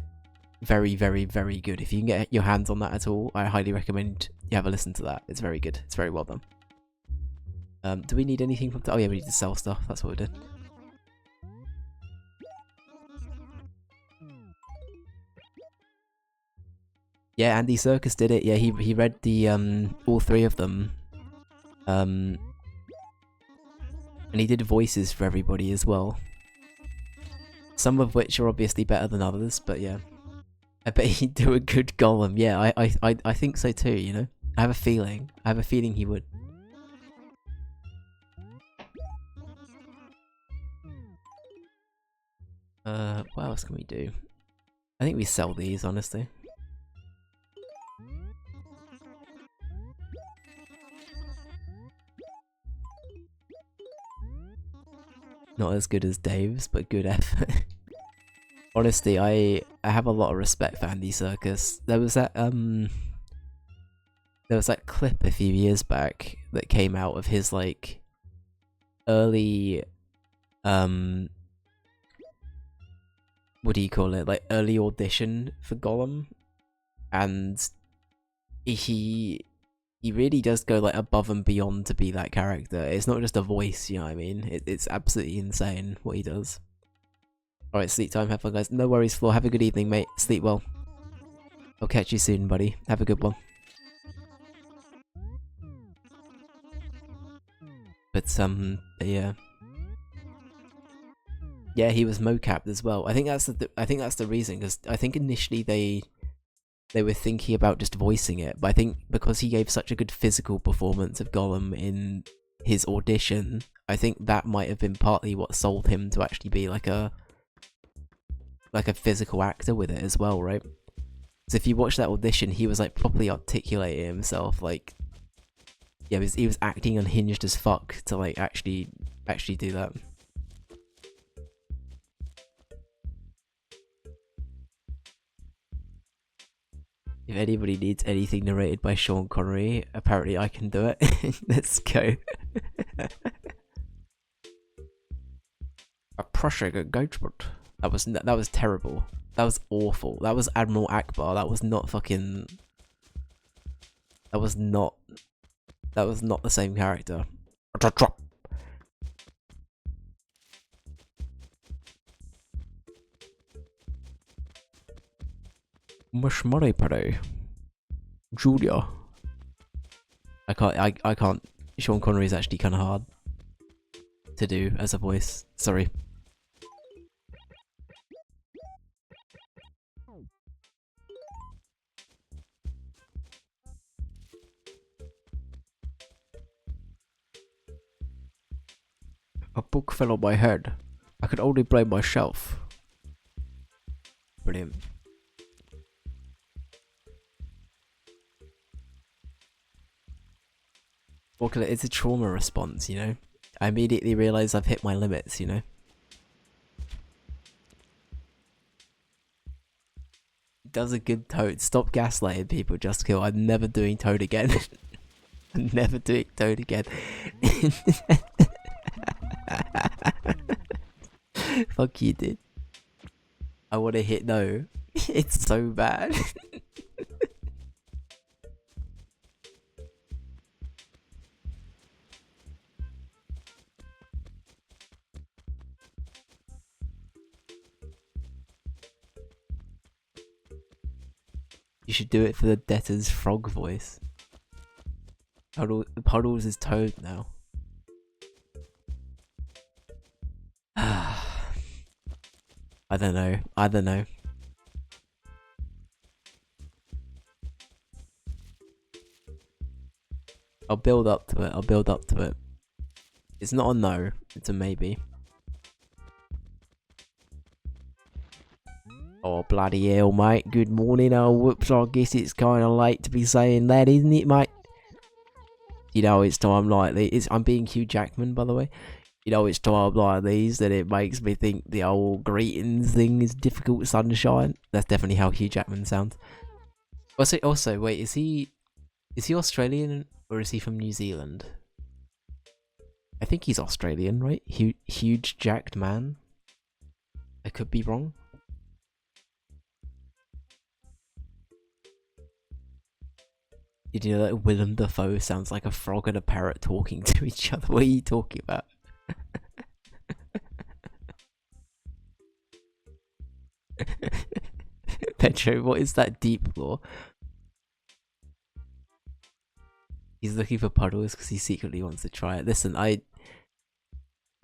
very, very, very good. If you can get your hands on that at all, I highly recommend you have a listen to that. It's very good, it's very well done. Do we need anything from, oh yeah, we need to sell stuff, that's what we did. Yeah, Andy Serkis did it. Yeah, he read the all three of them. And he did voices for everybody as well. Some of which are obviously better than others, but yeah. I bet he'd do a good Gollum. Yeah, I think so too, you know? I have a feeling he would. What else can we do? I think we sell these, honestly. Not as good as Dave's, but good effort. Honestly, I have a lot of respect for Andy Serkis. There was that clip a few years back that came out of his like early what do you call it? Like early audition for Gollum, and he really does go like above and beyond to be that character. It's not just a voice, you know what I mean? It's absolutely insane what he does. Alright, sleep time, have fun guys. No worries, Floor, have a good evening, mate. Sleep well. I'll catch you soon, buddy. Have a good one. But yeah. Yeah, he was mocapped as well. I think that's the reason, because I think initially they were thinking about just voicing it, but I think because he gave such a good physical performance of Gollum in his audition, I think that might have been partly what sold him to actually be like a physical actor with it as well, right? So if you watch that audition, he was like properly articulating himself, like yeah, he was acting unhinged as fuck to like actually do that. If anybody needs anything narrated by Sean Connery, apparently I can do it. Let's go. A Prussian engagement. That was terrible. That was awful. That was Admiral Akbar. That was not fucking. That was not the same character. Mush Money Paddy. Julia. I can't. Sean Connery is actually kind of hard to do as a voice. Sorry. A book fell on my head. I could only blame myself. Brilliant. Well, it's a trauma response, you know? I immediately realise I've hit my limits, you know? Does a good Toad. Stop gaslighting people, Just Kill. I'm never doing Toad again. I'm never doing Toad again. Fuck you, dude. I want to hit no. It's so bad. You should do it for the debtor's frog voice. Puddles is Toad now. I don't know. I don't know. I'll build up to it. I'll build up to it. It's not a no. It's a maybe. Oh, bloody hell, mate. Good morning. Oh, whoops. I guess it's kind of late to be saying that, isn't it, mate? You know, it's time like this. I'm being Hugh Jackman, by the way. You know, it's time like these that it makes me think the old greetings thing is difficult sunshine. That's definitely how Hugh Jackman sounds. Also, wait, is he Australian or is he from New Zealand? I think he's Australian, right? Huge jacked man. I could be wrong. Did you know that Willem Dafoe sounds like a frog and a parrot talking to each other? What are you talking about? Petro, what is that deep lore? He's looking for puddles because he secretly wants to try it. Listen,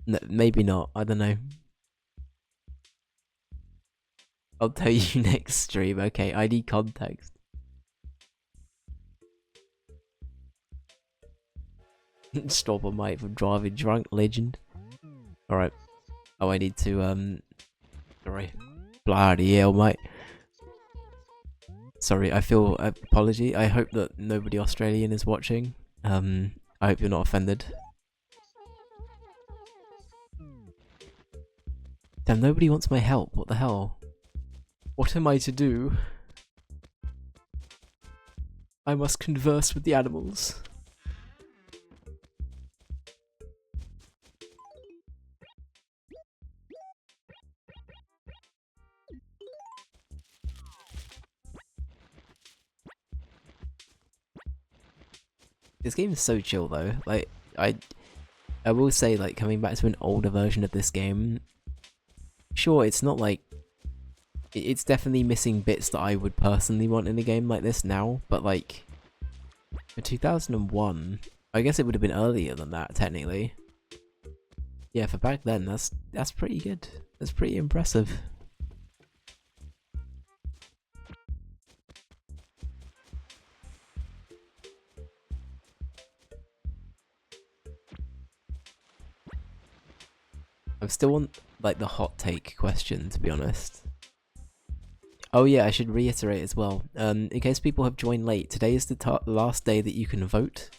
no, maybe not. I don't know. I'll tell you next stream. Okay, I need context. Stop a mate from driving drunk, legend. Alright. Oh, I need to, sorry. Bloody hell, mate. Sorry, I feel apology. I hope that nobody Australian is watching. I hope you're not offended. Damn, nobody wants my help. What the hell? What am I to do? I must converse with the animals. This game is so chill though. Like, I will say, like, coming back to an older version of this game, sure, it's not like... It's definitely missing bits that I would personally want in a game like this now, but like... For 2001, I guess it would have been earlier than that, technically. Yeah, for back then, that's pretty good. That's pretty impressive. I'm still on, like, the hot take question, to be honest. Oh yeah, I should reiterate as well. In case people have joined late, today is the last day that you can vote.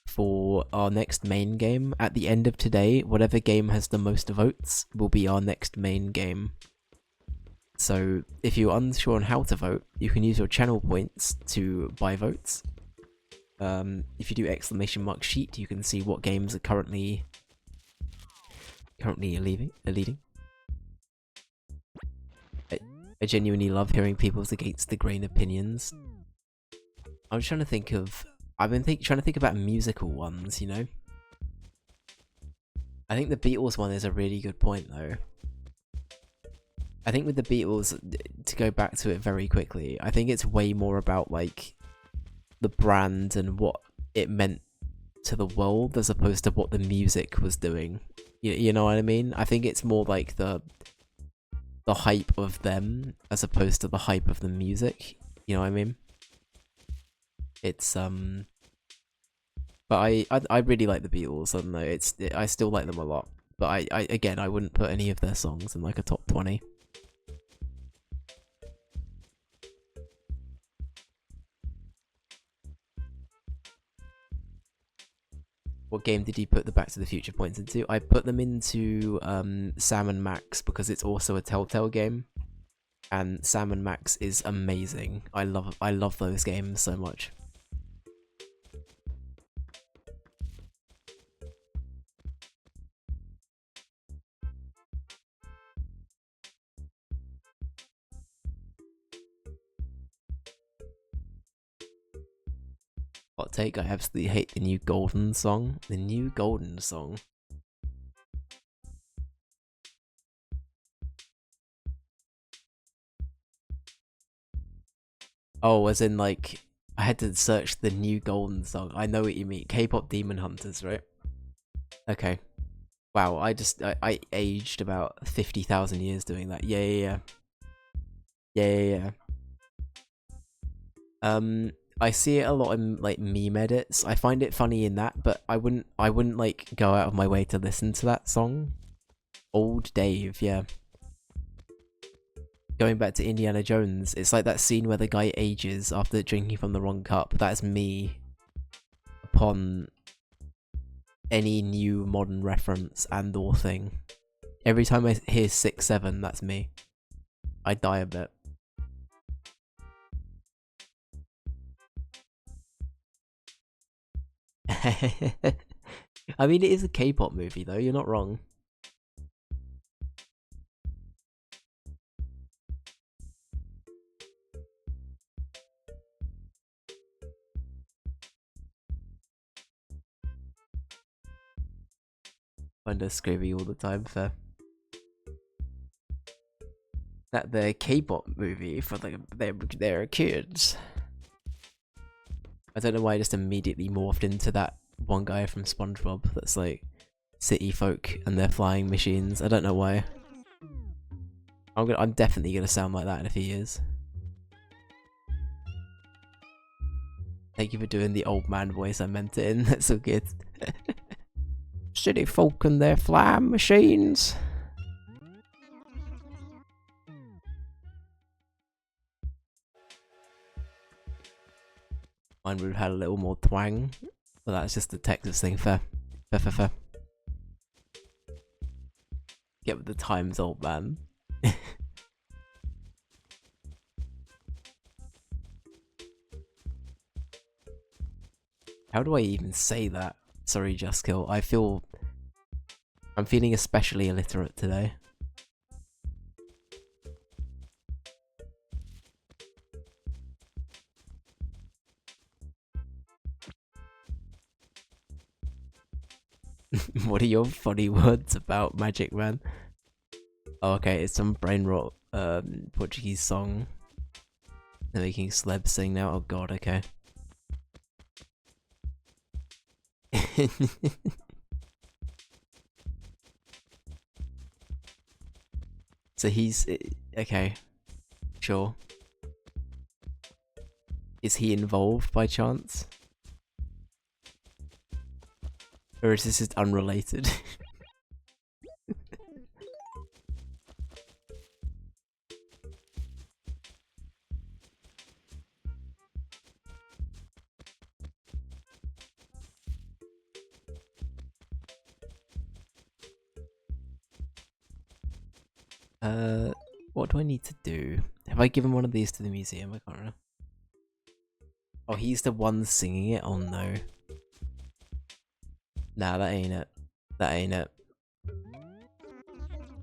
For our next main game. At the end of today, whatever game has the most votes will be our next main game. So, if you're unsure on how to vote, you can use your channel points to buy votes. If you do exclamation mark sheet, you can see what games are currently leading. I genuinely love hearing people's against the grain opinions. I'm trying to think of... I've been trying to think about musical ones, you know? I think the Beatles one is a really good point, though. I think with the Beatles, to go back to it very quickly, I think it's way more about, like, the brand and what it meant to the world as opposed to what the music was doing. You know what I mean? I think it's more like the hype of them as opposed to the hype of the music. You know what I mean? It's but I really like the Beatles. I don't know. I still like them a lot. But again, I wouldn't put any of their songs in like a top 20. What game did you put the Back to the Future points into? I put them into Sam and Max because it's also a Telltale game, and Sam and Max is amazing. I love those games so much. Hot take, I absolutely hate the new Golden song. The new Golden song. Oh, as in like, I had to search the new Golden song. I know what you mean. K-pop Demon Hunters, right? Okay. Wow, I aged about 50,000 years doing that. Yeah. I see it a lot in like meme edits. I find it funny in that, but I wouldn't like go out of my way to listen to that song. Old Dave, yeah. Going back to Indiana Jones, it's like that scene where the guy ages after drinking from the wrong cup. That's me upon any new modern reference and or thing. Every time I hear 6-7, that's me. I die a bit. I mean, it is a K-pop movie, though. You're not wrong. Under Screamy all the time for that the K-pop movie for like their kids. I don't know why I just immediately morphed into that one guy from SpongeBob that's like city folk and their flying machines. I don't know why. I'm definitely gonna sound like that in a few years. Thank you for doing the old man voice. I meant it in. That's so good. City folk and their flying machines. Mine would have had a little more twang, but that's just the Texas thing. Fair. Get with the times, old man. How do I even say that? Sorry, Just Kill. I'm feeling especially illiterate today. What are your funny words about Magic Man? Oh, okay, it's some brain rot Portuguese song. They're making celebs sing now. Oh god, okay. So he's okay. Sure. Is he involved by chance? Or is this just unrelated? What do I need to do? Have I given one of these to the museum? I can't remember. Oh, he's the one singing it? Oh no. Nah, that ain't it. That ain't it.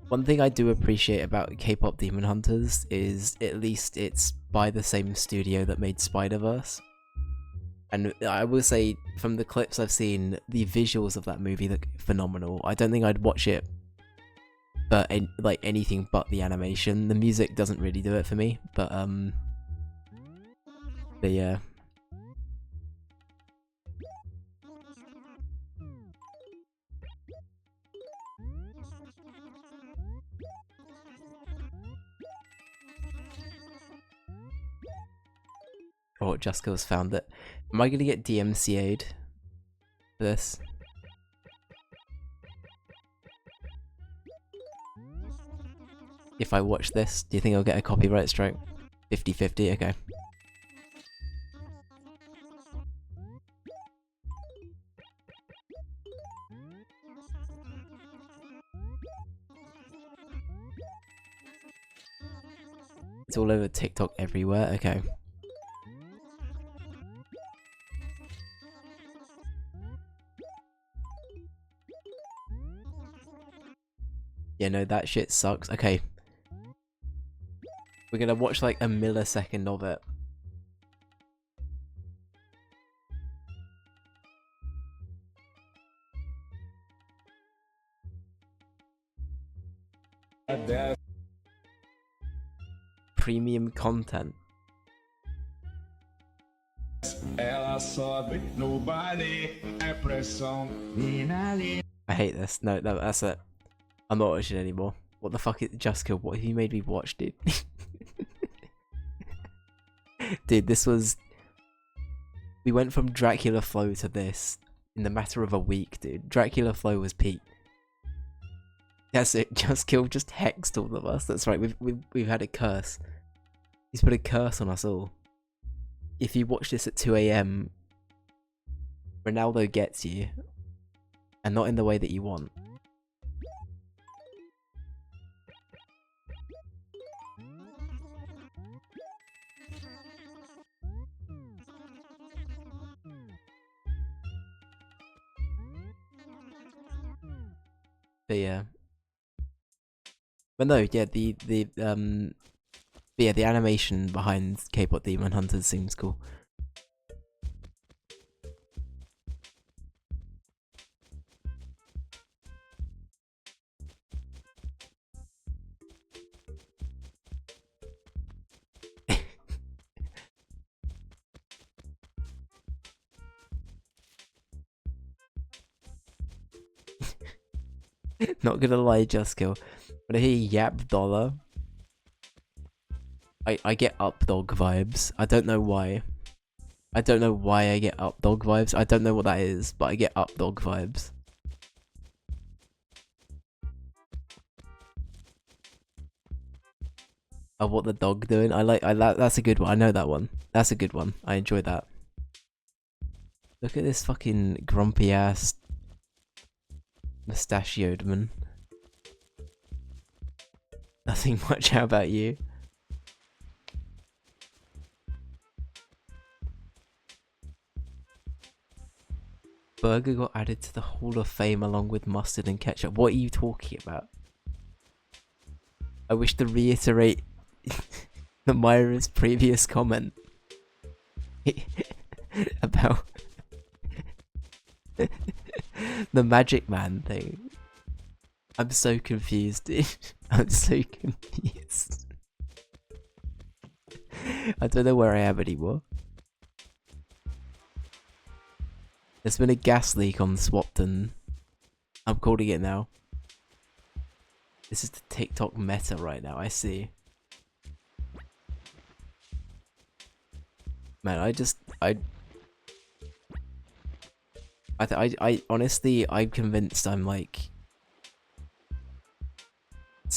One thing I do appreciate about K-pop Demon Hunters is at least it's by the same studio that made Spider-Verse. And I will say, from the clips I've seen, the visuals of that movie look phenomenal. I don't think I'd watch it but like anything but the animation. The music doesn't really do it for me, but yeah. Oh, Jusko's found it. Am I gonna get DMCA'd for this? If I watch this, do you think I'll get a copyright strike? 50-50, okay. It's all over TikTok everywhere, okay. Yeah, no, that shit sucks. Okay. We're gonna watch like a millisecond of it. Premium content. I hate this. No, that's it. I'm not watching anymore. What the fuck is Just Kill? What have you made me watch, dude? Dude, this was... We went from Dracula Flow to this in the matter of a week, dude. Dracula Flow was peak. That's it. Just Kill just hexed all of us. That's right. We've had a curse. He's put a curse on us all. If you watch this at 2 AM, Ronaldo gets you, and not in the way that you want. But yeah. But no, yeah, the animation behind K-pop Demon Hunters seems cool. Not gonna lie, Just Kill. When I hear Yap Dollar, I get Up Dog vibes. I don't know why. I don't know why I get Up Dog vibes. I don't know what that is, but I get Up Dog vibes. Of what the dog doing? I like that's a good one. I know that one. That's a good one. I enjoy that. Look at this fucking grumpy ass mustachioed man. Nothing much. How about you? Burger got added to the Hall of Fame along with mustard and ketchup. What are you talking about? I wish to reiterate the Myra's previous comment about the Magic Man thing. I'm so confused, dude. I'm so confused. I don't know where I am anymore. There's been a gas leak on Swapton. I'm calling it now. This is the TikTok meta right now, I see. Man, I honestly, I'm convinced I'm like...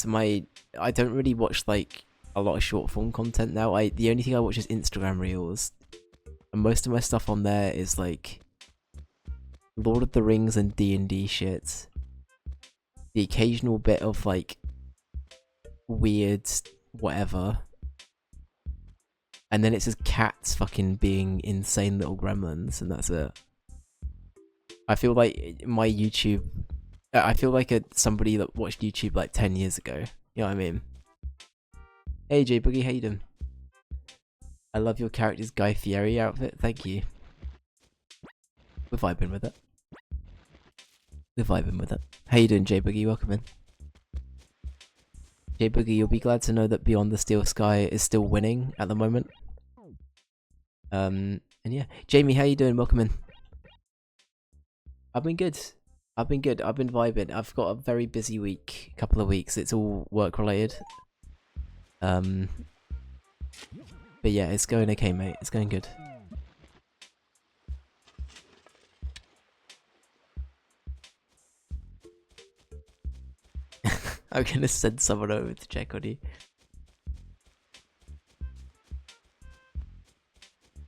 I don't really watch like a lot of short form content now. The only thing I watch is Instagram Reels. And most of my stuff on there is like Lord of the Rings and D&D shit. The occasional bit of like weird whatever. And then it's just cats fucking being insane little gremlins, and that's it. I feel like my YouTube... I feel like somebody that watched YouTube like 10 years ago. You know what I mean? Hey J Boogie, how you doing? I love your character's Guy Fieri outfit, thank you. We're vibing with it. We're vibing with it. How you doing, J Boogie? Welcome in. J Boogie, you'll be glad to know that Beyond the Steel Sky is still winning at the moment. And yeah. Jamie, how you doing? Welcome in. I've been good. I've been vibing. I've got a very busy week, couple of weeks. It's all work related. But yeah, it's going okay, mate. It's going good. I'm gonna send someone over to check on you.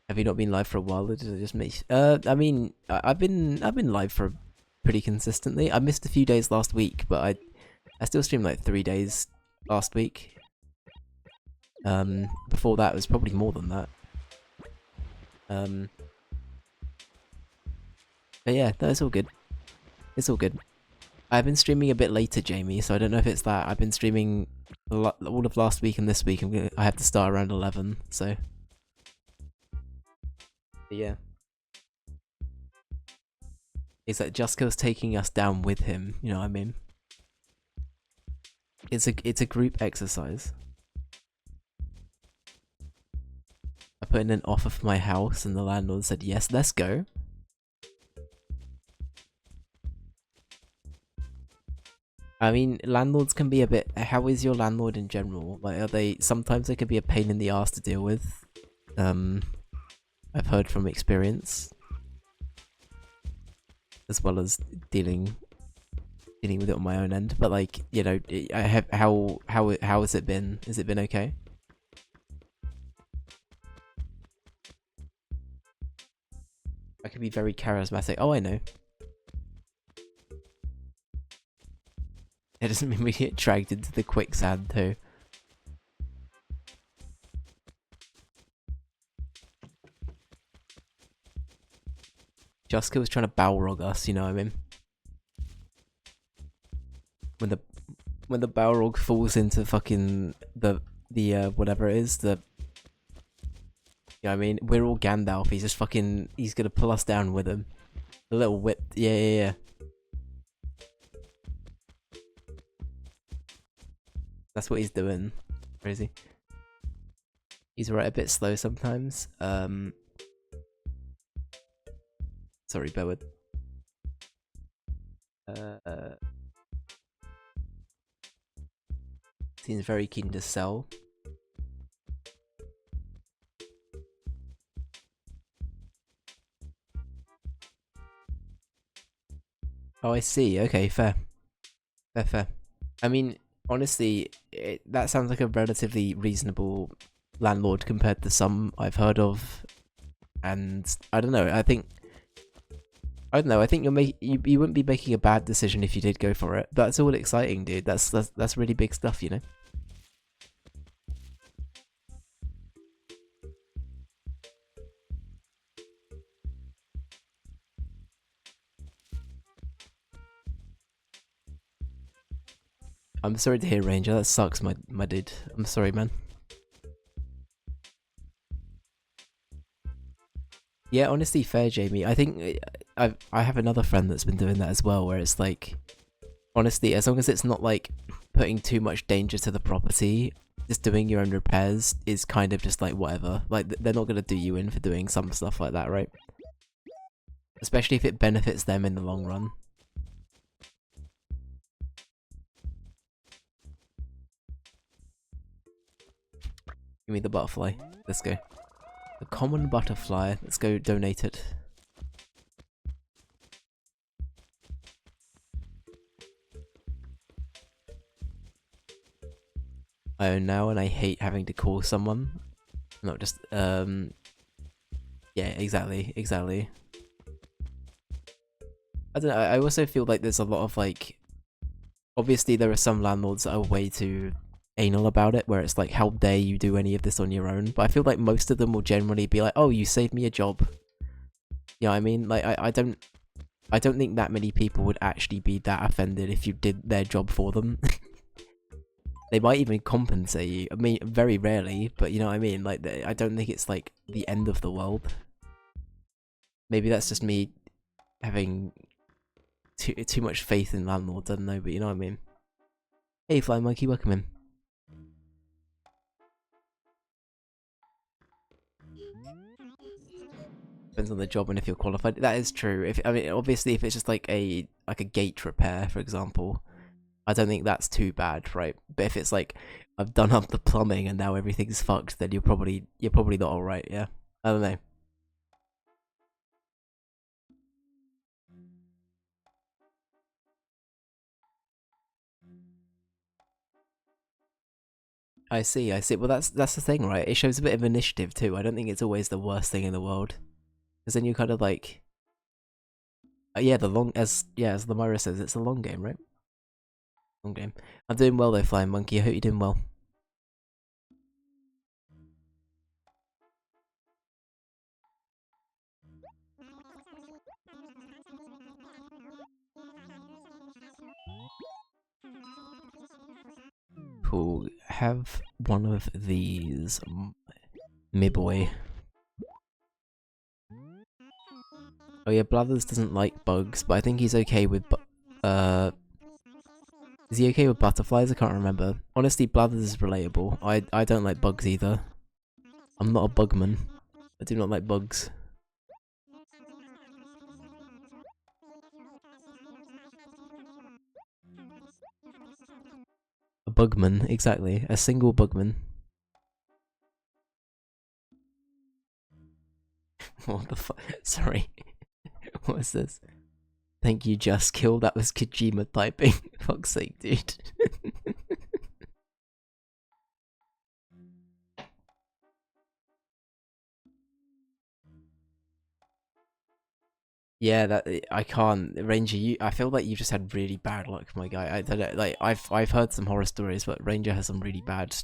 Have you not been live for a while, or did I just miss? I mean, I've been live for pretty consistently. I missed a few days last week, but I still streamed like 3 days last week. Before that it was probably more than that. But yeah, no, it's all good. It's all good. I've been streaming a bit later, Jamie, so I don't know if it's that. I've been streaming all of last week and this week. I have to start around 11, so... But yeah. It's like Jusko's taking us down with him, you know what I mean? It's a group exercise. I put in an offer for my house, and the landlord said yes. Let's go. I mean, landlords can be a bit. How is your landlord in general? Like, are they? Sometimes they can be a pain in the ass to deal with. I've heard from experience, as well as dealing with it on my own end. But like, you know, I have how has it been? Has it been okay? I can be very charismatic. Oh, I know. It doesn't mean we get dragged into the quicksand too. Juska was trying to Balrog us, you know what I mean? When the Balrog falls into fucking the whatever it is, the, you know what I mean? We're all Gandalf, he's just fucking, he's gonna pull us down with him. The little whip, yeah. That's what he's doing. Crazy. He's right a bit slow sometimes. Sorry, bear with. Seems very keen to sell. Oh, I see. Okay, fair. Fair. I mean, honestly, that sounds like a relatively reasonable landlord compared to some I've heard of. And I don't know. I think you wouldn't be making a bad decision if you did go for it. That's all exciting, dude. That's really big stuff, you know. I'm sorry to hear, Ranger. That sucks, my dude. I'm sorry, man. Yeah, honestly, fair, Jamie. I think I have another friend that's been doing that as well, where it's like, honestly, as long as it's not like putting too much danger to the property, just doing your own repairs is kind of just like whatever. Like, they're not gonna do you in for doing some stuff like that, right? Especially if it benefits them in the long run. Give me the butterfly. Let's go. The common butterfly. Let's go donate it. I own now and I hate having to call someone. Not just, yeah, exactly. I don't know, I also feel like there's a lot of like, obviously there are some landlords that are way too anal about it, where it's like, how dare you do any of this on your own? But I feel like most of them will generally be like, oh, you saved me a job. You know what I mean? Like, I don't think that many people would actually be that offended if you did their job for them. They might even compensate you. I mean, very rarely, but you know what I mean? Like, I don't think it's like the end of the world. Maybe that's just me having too much faith in landlords, I don't know, but you know what I mean? Hey, Flying Monkey, welcome in. Depends on the job and if you're qualified. That is true. I mean, obviously, if it's just like a gate repair, for example, I don't think that's too bad, right? But if it's like, I've done up the plumbing and now everything's fucked, then you're probably not alright, yeah? I don't know. I see. Well, that's the thing, right? It shows a bit of initiative too. I don't think it's always the worst thing in the world, because then you kind of like, yeah, as the Myra says, it's a long game, right? Long game. I'm doing well though, Flying Monkey. I hope you're doing well. Cool. Have one of these, me boy. Oh yeah, Blathers doesn't like bugs, but I think he's okay with Is he okay with butterflies? I can't remember. Honestly, Blathers is relatable. I don't like bugs either. I'm not a bugman. I do not like bugs. A bugman, exactly. A single bugman. What the fuck? Sorry. What was this? Thank you, Just Kill. That was Kojima typing. Fuck's sake, dude. Yeah, that I can't. Ranger, I feel like you just had really bad luck, my guy. I don't know, like I've heard some horror stories, but Ranger has some really bad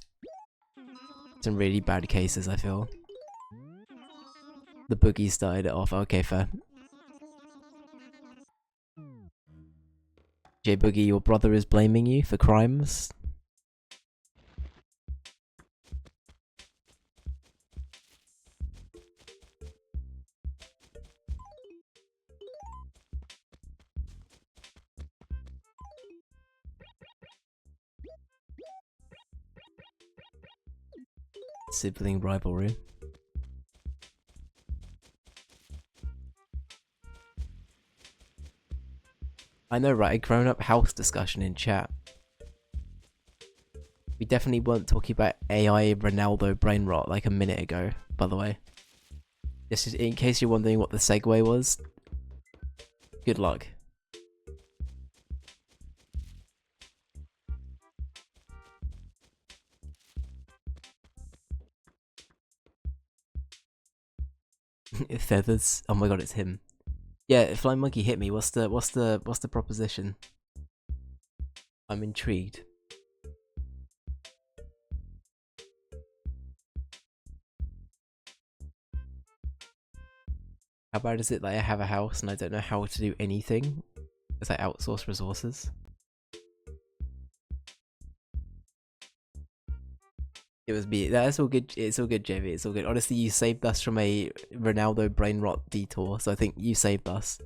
cases, I feel. The boogie started it off. Okay, fair. J Boogie, your brother is blaming you for crimes. Sibling rivalry. I know, right? A grown-up house discussion in chat. We definitely weren't talking about AI Ronaldo brain rot like a minute ago, by the way. This is in case you're wondering what the segue was. Good luck. Feathers. Oh my god, it's him. Yeah, Flying Monkey hit me. What's the proposition? I'm intrigued. How bad is it that I have a house and I don't know how to do anything? Because I outsource resources. It was me. That's all good. It's all good, JV. It's all good. Honestly, you saved us from a Ronaldo brain rot detour, so I think you saved us.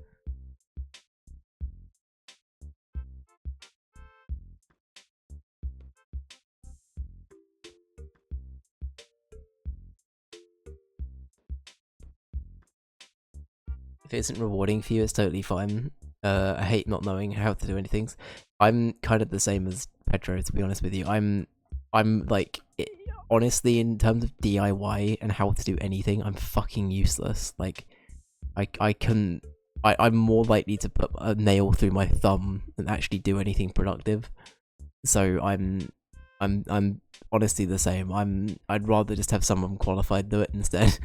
If it isn't rewarding for you, it's totally fine. I hate not knowing how to do anything. I'm kind of the same as Pedro, to be honest with you. I'm like, honestly, in terms of DIY and how to do anything, I'm fucking useless. Like, I couldn't. I'm more likely to put a nail through my thumb than actually do anything productive. So I'm honestly the same. I'd rather just have someone qualified do it instead.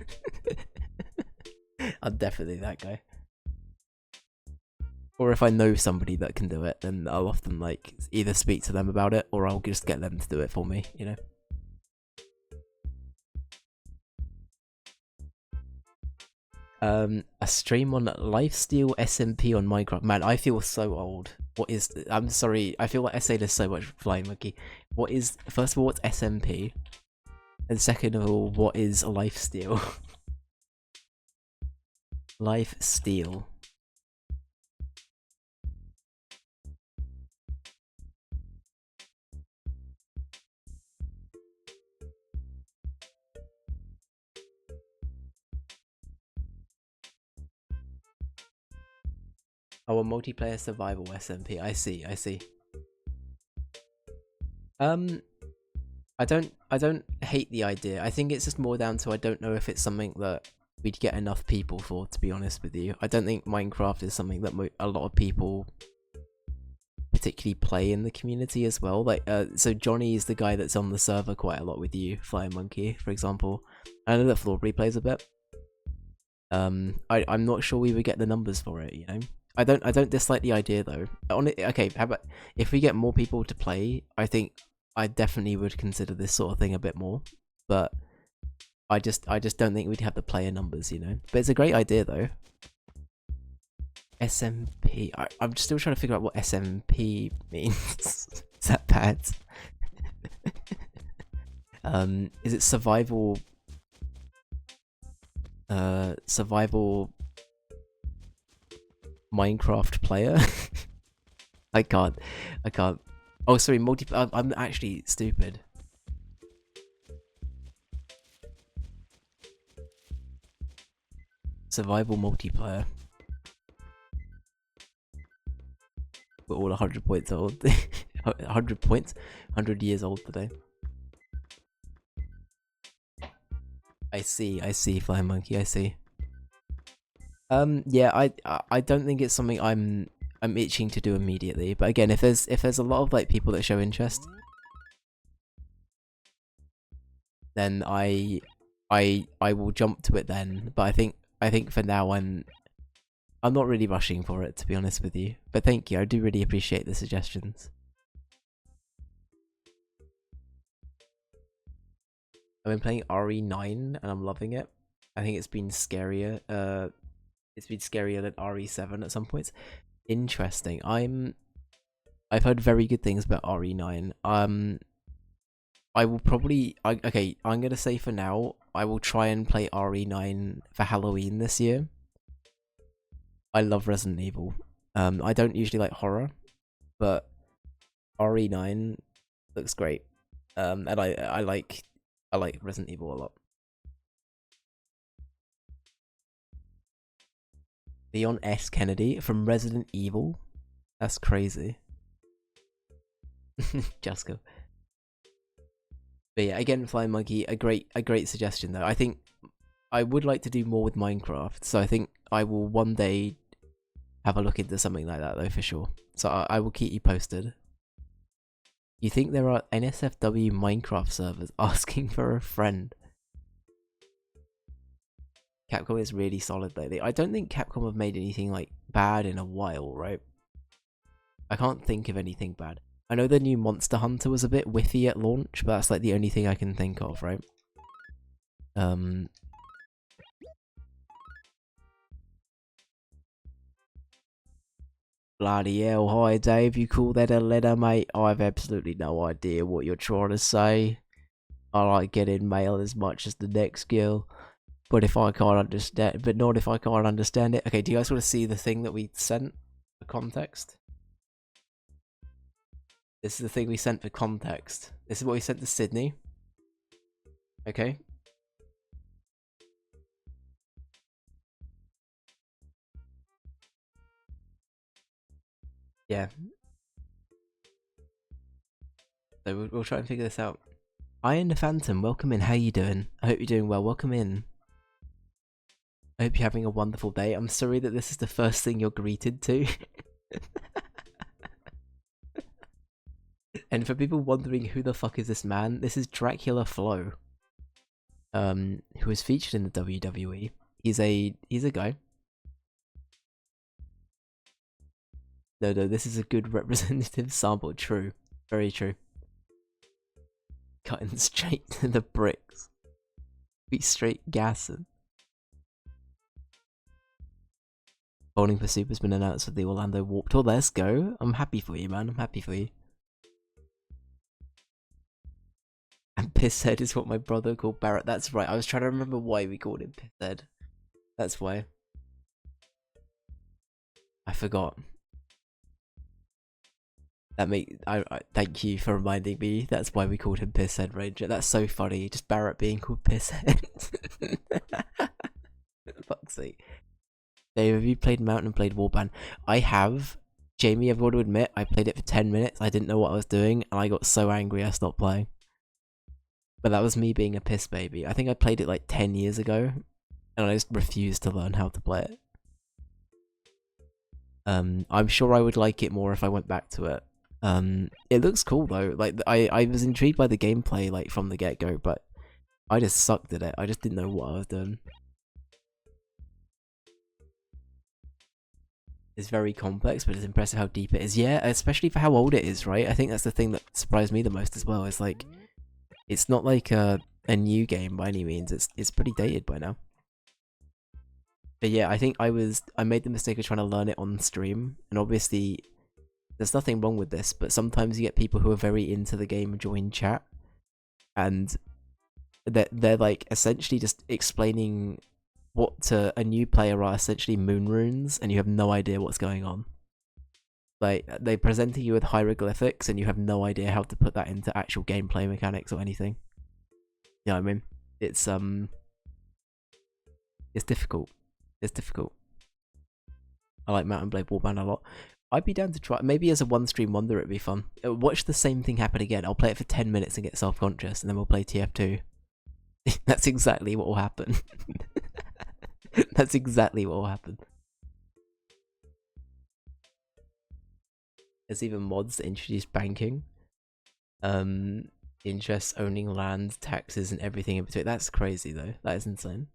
I'm definitely that guy. Or if I know somebody that can do it, then I'll often like either speak to them about it or I'll just get them to do it for me, you know? A stream on Lifesteal SMP on Minecraft. Man, I feel so old. What is... I'm sorry, I feel like I say this so much, Flying Monkey. What is... First of all, what's SMP? And second of all, what is Lifesteal? Lifesteal. Oh, a multiplayer survival SMP. I see, I see. I don't hate the idea. I think it's just more down to I don't know if it's something that we'd get enough people for, to be honest with you. I don't think Minecraft is something that a lot of people particularly play in the community as well. Like, so Johnny is the guy that's on the server quite a lot with you, Flying Monkey, for example. I know that Flawbury plays a bit. I'm not sure we would get the numbers for it, you know? I don't dislike the idea though. Okay, how about if we get more people to play, I think I definitely would consider this sort of thing a bit more. But I just don't think we'd have the player numbers, you know? But it's a great idea though. SMP. I'm still trying to figure out what SMP means. Is that bad? Is it survival? Survival Minecraft player? I can't. Oh, sorry, multiplayer. I'm actually stupid. Survival multiplayer. We're all 100 points old. 100 points? 100 years old today. I see, Flying Monkey, I see. Yeah, I don't think it's something I'm itching to do immediately. But again, if there's a lot of like people that show interest, then I will jump to it then. But I think for now I'm not really rushing for it, to be honest with you. But thank you, I do really appreciate the suggestions. I've been playing RE9 and I'm loving it. I think it's been scarier. It's been scarier than RE7 at some points. Interesting. I've heard very good things about RE9. I will probably okay, I'm gonna say for now, I will try and play RE9 for Halloween this year. I love Resident Evil. I don't usually like horror, but RE9 looks great. And I like Resident Evil a lot. Leon S. Kennedy from Resident Evil. That's crazy. Just go. But yeah, again, Flying Monkey, a great suggestion though. I think I would like to do more with Minecraft, so I think I will one day have a look into something like that though, for sure. So I will keep you posted. You think there are NSFW Minecraft servers asking for a friend? Capcom is really solid lately. I don't think Capcom have made anything like bad in a while, right? I can't think of anything bad. I know the new Monster Hunter was a bit whiffy at launch, but that's like the only thing I can think of, right? Bloody hell, hi Dave, you call that a letter, mate? I have absolutely no idea what you're trying to say. I like getting mail as much as the next girl. But if I can't understand, but not if I can't understand it. Okay, do you guys want to see the thing that we sent for context? This is the thing we sent for context. This is what we sent to Sydney. Okay. Yeah. So we'll try and figure this out. Iron the Phantom, welcome in. How you doing? I hope you're doing well. Welcome in. I hope you're having a wonderful day. I'm sorry that this is the first thing you're greeted to. And for people wondering who the fuck is this man, this is Dracula Flo. Who is featured in the WWE. He's a guy. No, this is a good representative sample. True. Very true. Cutting straight to the bricks. Be straight gassing. Bowling for Super's been announced for the Orlando Warped Tour. Let's go. I'm happy for you, man. I'm happy for you. And Pisshead is what my brother called Barrett. That's right. I was trying to remember why we called him Pisshead. That's why. I forgot. I thank you for reminding me. That's why we called him Pisshead Ranger. That's so funny. Just Barrett being called Pisshead. Fuck's sake. Dave, have you played Mountain and played Warband? I have. Jamie, I've got to admit, I played it for 10 minutes. I didn't know what I was doing, and I got so angry I stopped playing. But that was me being a piss baby. I think I played it like 10 years ago, and I just refused to learn how to play it. I'm sure I would like it more if I went back to it. It looks cool though. Like I was intrigued by the gameplay like from the get-go, but I just sucked at it. I just didn't know what I was doing. It's very complex, but it's impressive how deep it is. Yeah, especially for how old it is, right? I think that's the thing that surprised me the most as well. It's like it's not like a new game by any means. It's pretty dated by now. But yeah, I think I made the mistake of trying to learn it on stream, and obviously there's nothing wrong with this, but sometimes you get people who are very into the game join chat, and they're like essentially just explaining what to a new player are essentially moon runes, and you have no idea what's going on. Like they presenting you with hieroglyphics, and you have no idea how to put that into actual gameplay mechanics or anything. You know what I mean? It's difficult. It's difficult. I like Mountain Blade Warband a lot. I'd be down to try. Maybe as a one-stream wonder, it'd be fun. Watch the same thing happen again. I'll play it for 10 minutes and get self-conscious, and then we'll play TF2. That's exactly what will happen. That's exactly what will happen. There's even mods that introduce banking, interest, owning land, taxes, and everything in between. That's crazy, though. That is insane.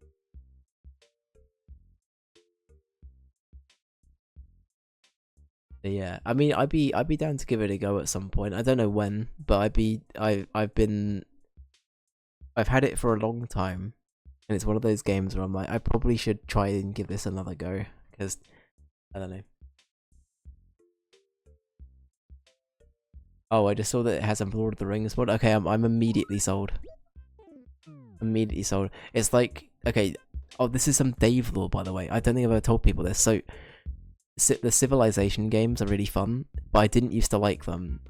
But yeah, I mean, I'd be down to give it a go at some point. I don't know when, but I've had it for a long time, and it's one of those games where I'm like, I probably should try and give this another go, because I don't know. Oh, I just saw that it has a Lord of the Rings mod. Okay, I'm immediately sold. Immediately sold. It's like, okay, oh, this is some Dave lore, by the way. I don't think I've ever told people this. So, the Civilization games are really fun, but I didn't used to like them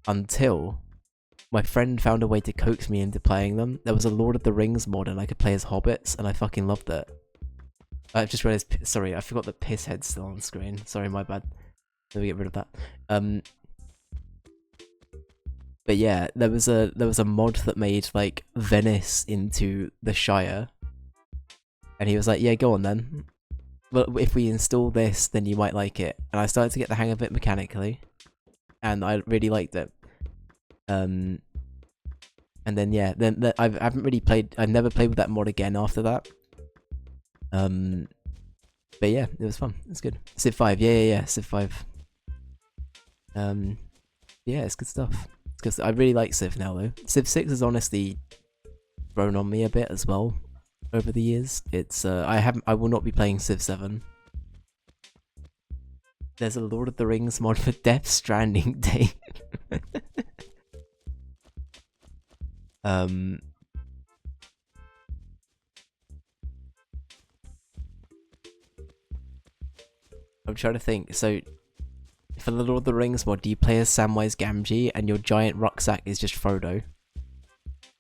until my friend found a way to coax me into playing them. There was a Lord of the Rings mod, and I could play as hobbits, and I fucking loved it. I've just realized, sorry, I forgot that Pisshead's still on screen. Sorry, my bad. Let me get rid of that. But yeah, there was a mod that made like Venice into the Shire, and he was like, "Yeah, go on then. But if we install this, then you might like it." And I started to get the hang of it mechanically, and I really liked it. And then yeah, then I haven't really played. I've never played with that mod again after that. But yeah, it was fun. It's good. Civ 5, yeah, Civ 5. Yeah, it's good stuff. Because I really like Civ now, though. Civ 6 has honestly grown on me a bit as well over the years. It's I will not be playing Civ 7. There's a Lord of the Rings mod for Death Stranding Day. I'm trying to think. So for the Lord of the Rings mod, do you play as Samwise Gamgee and your giant rucksack is just Frodo?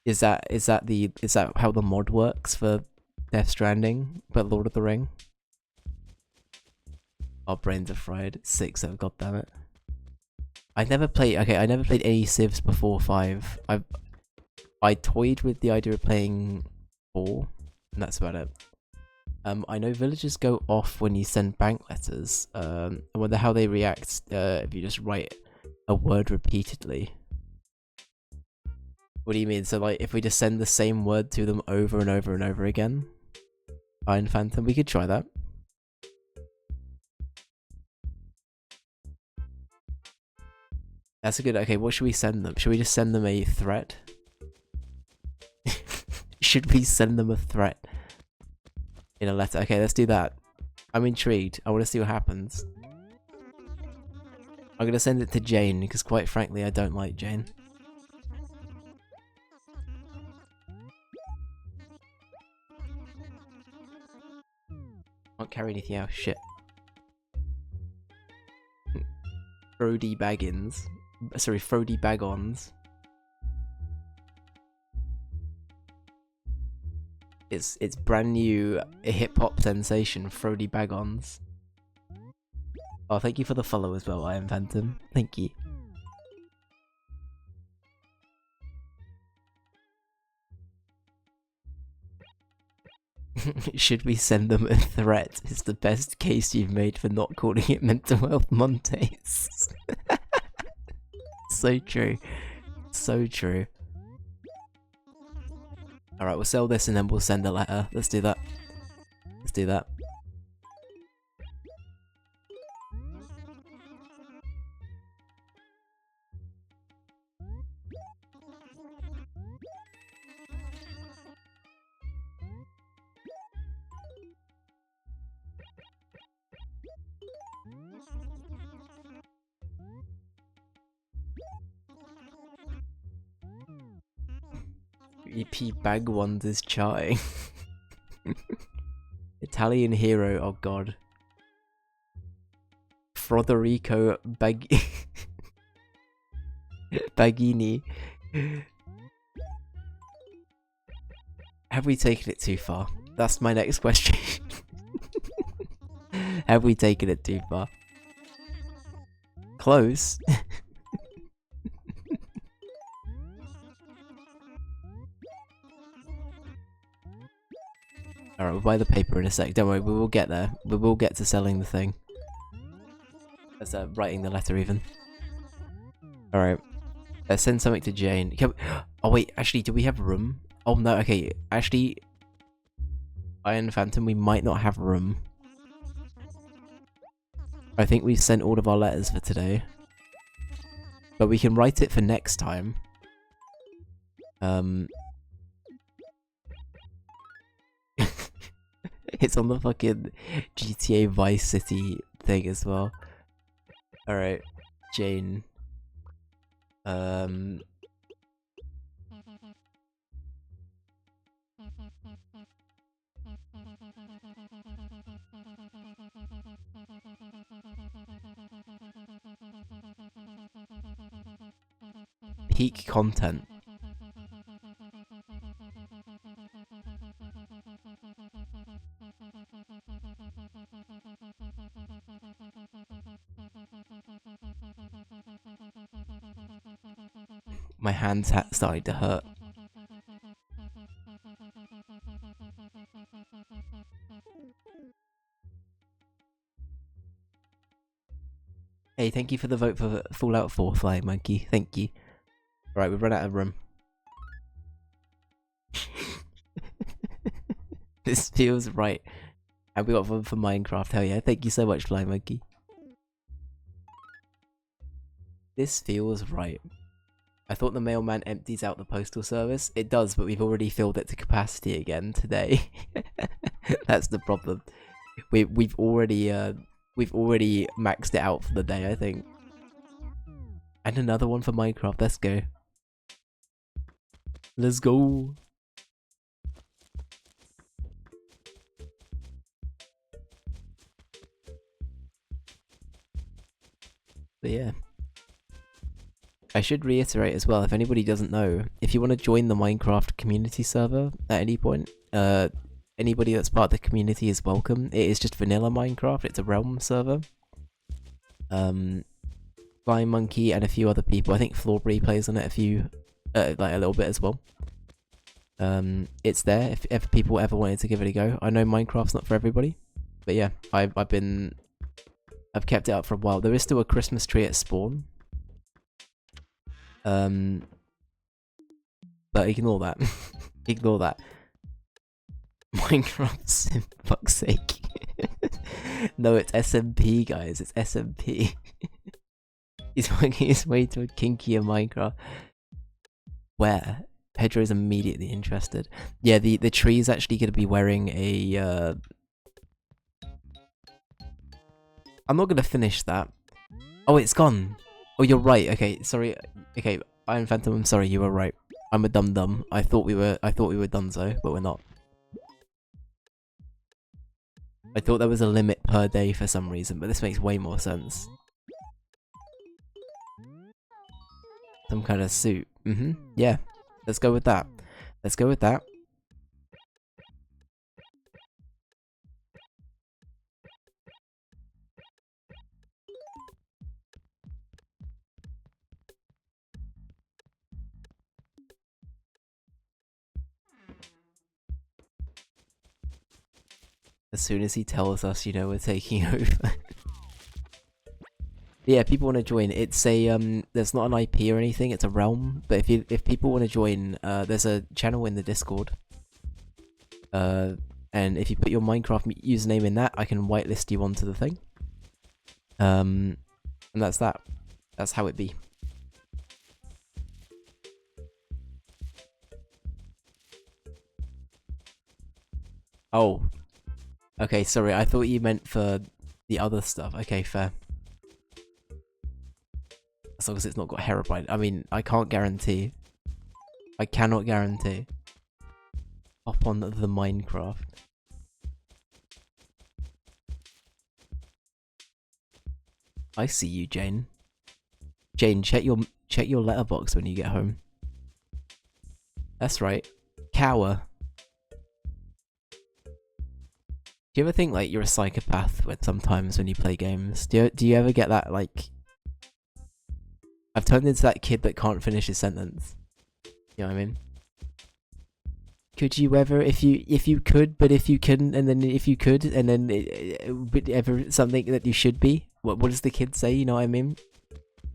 Is that how the mod works for Death Stranding, but Lord of the Ring? Our brains are fried. 6, oh goddammit. I never played any Civs before 5. I toyed with the idea of playing 4, and that's about it. I know villagers go off when you send bank letters. I wonder how they react if you just write a word repeatedly. What do you mean? So like, if we just send the same word to them over and over and over again? Iron Phantom, we could try that. That's a good, okay, what should we send them? Should we just send them a threat? Should we send them a threat? In a letter. Okay, let's do that. I'm intrigued. I want to see what happens. I'm gonna send it to Jane, because quite frankly, I don't like Jane. Can't carry anything else. Shit. Frody Baggins. Sorry, Frody Baggons. It's brand new hip hop sensation, Frody Baggons. Oh, thank you for the follow as well, Iron Phantom. Thank you. Should we send them a threat? It's the best case you've made for not calling it mental health Mondays. So true. So true. Alright, we'll sell this and then we'll send a letter. Let's do that. Let's do that. EP Bag Wonders charting. Italian hero, oh god. Froderico Baggini. Have we taken it too far? That's my next question. Have we taken it too far? Close. Alright, we'll buy the paper in a sec. Don't worry, we will get there. We will get to selling the thing. That's writing the letter even. Alright. Let's send something to Jane. Oh wait, actually, do we have room? Oh no, okay. Actually, Iron Phantom, we might not have room. I think we've sent all of our letters for today. But we can write it for next time. It's on the fucking GTA Vice City thing as well. Alright, Jane. Peak content. My hand's starting to hurt. Hey, thank you for the vote for Fallout 4, Flying Monkey. Thank you. Right, we've run out of room. This feels right. And we got one for Minecraft. Hell yeah. Thank you so much, Flying Monkey. This feels right. I thought the mailman empties out the postal service. It does, but we've already filled it to capacity again today. That's the problem. We've already maxed it out for the day, I think. And another one for Minecraft. Let's go. Let's go. But yeah. I should reiterate as well, if anybody doesn't know, if you want to join the Minecraft community server at any point, anybody that's part of the community is welcome. It is just vanilla Minecraft, it's a realm server. Flying Monkey and a few other people, I think Flawberry plays on it like a little bit as well. It's there if people ever wanted to give it a go. I know Minecraft's not for everybody, but yeah, I've kept it up for a while. There is still a Christmas tree at spawn. But ignore that. Ignore that. Minecraft sim, fuck's sake. No, it's SMP, guys. It's SMP. He's working his way to a kinkier Minecraft. Where? Pedro's immediately interested. Yeah, the tree is actually going to be wearing a... I'm not going to finish that. Oh, it's gone. Oh, you're right. Okay, sorry. Okay, Iron Phantom, I'm sorry, you were right. I'm a dum-dum. I thought we were donezo, but we're not. I thought there was a limit per day for some reason, but this makes way more sense. Some kind of suit. Yeah. Let's go with that. Let's go with that. As soon as he tells us, you know, we're taking over. Yeah, people want to join. It's a there's not an IP or anything. It's a realm. But if people want to join, there's a channel in the Discord. And if you put your Minecraft username in that, I can whitelist you onto the thing. And that's that. That's how it be. Oh. Okay, sorry, I thought you meant for the other stuff. Okay, fair. As long as it's not got Herobrine. I mean, I can't guarantee. I cannot guarantee. Hop on the Minecraft. I see you, Jane. Jane, check your letterbox when you get home. That's right. Cower. Do you ever think like you're a psychopath when sometimes when you play games? Do you ever get that like I've turned into that kid that can't finish his sentence? You know what I mean? Could you ever, if you could, but if you couldn't, and then if you could, and then but ever something that you should be? What does the kid say? You know what I mean?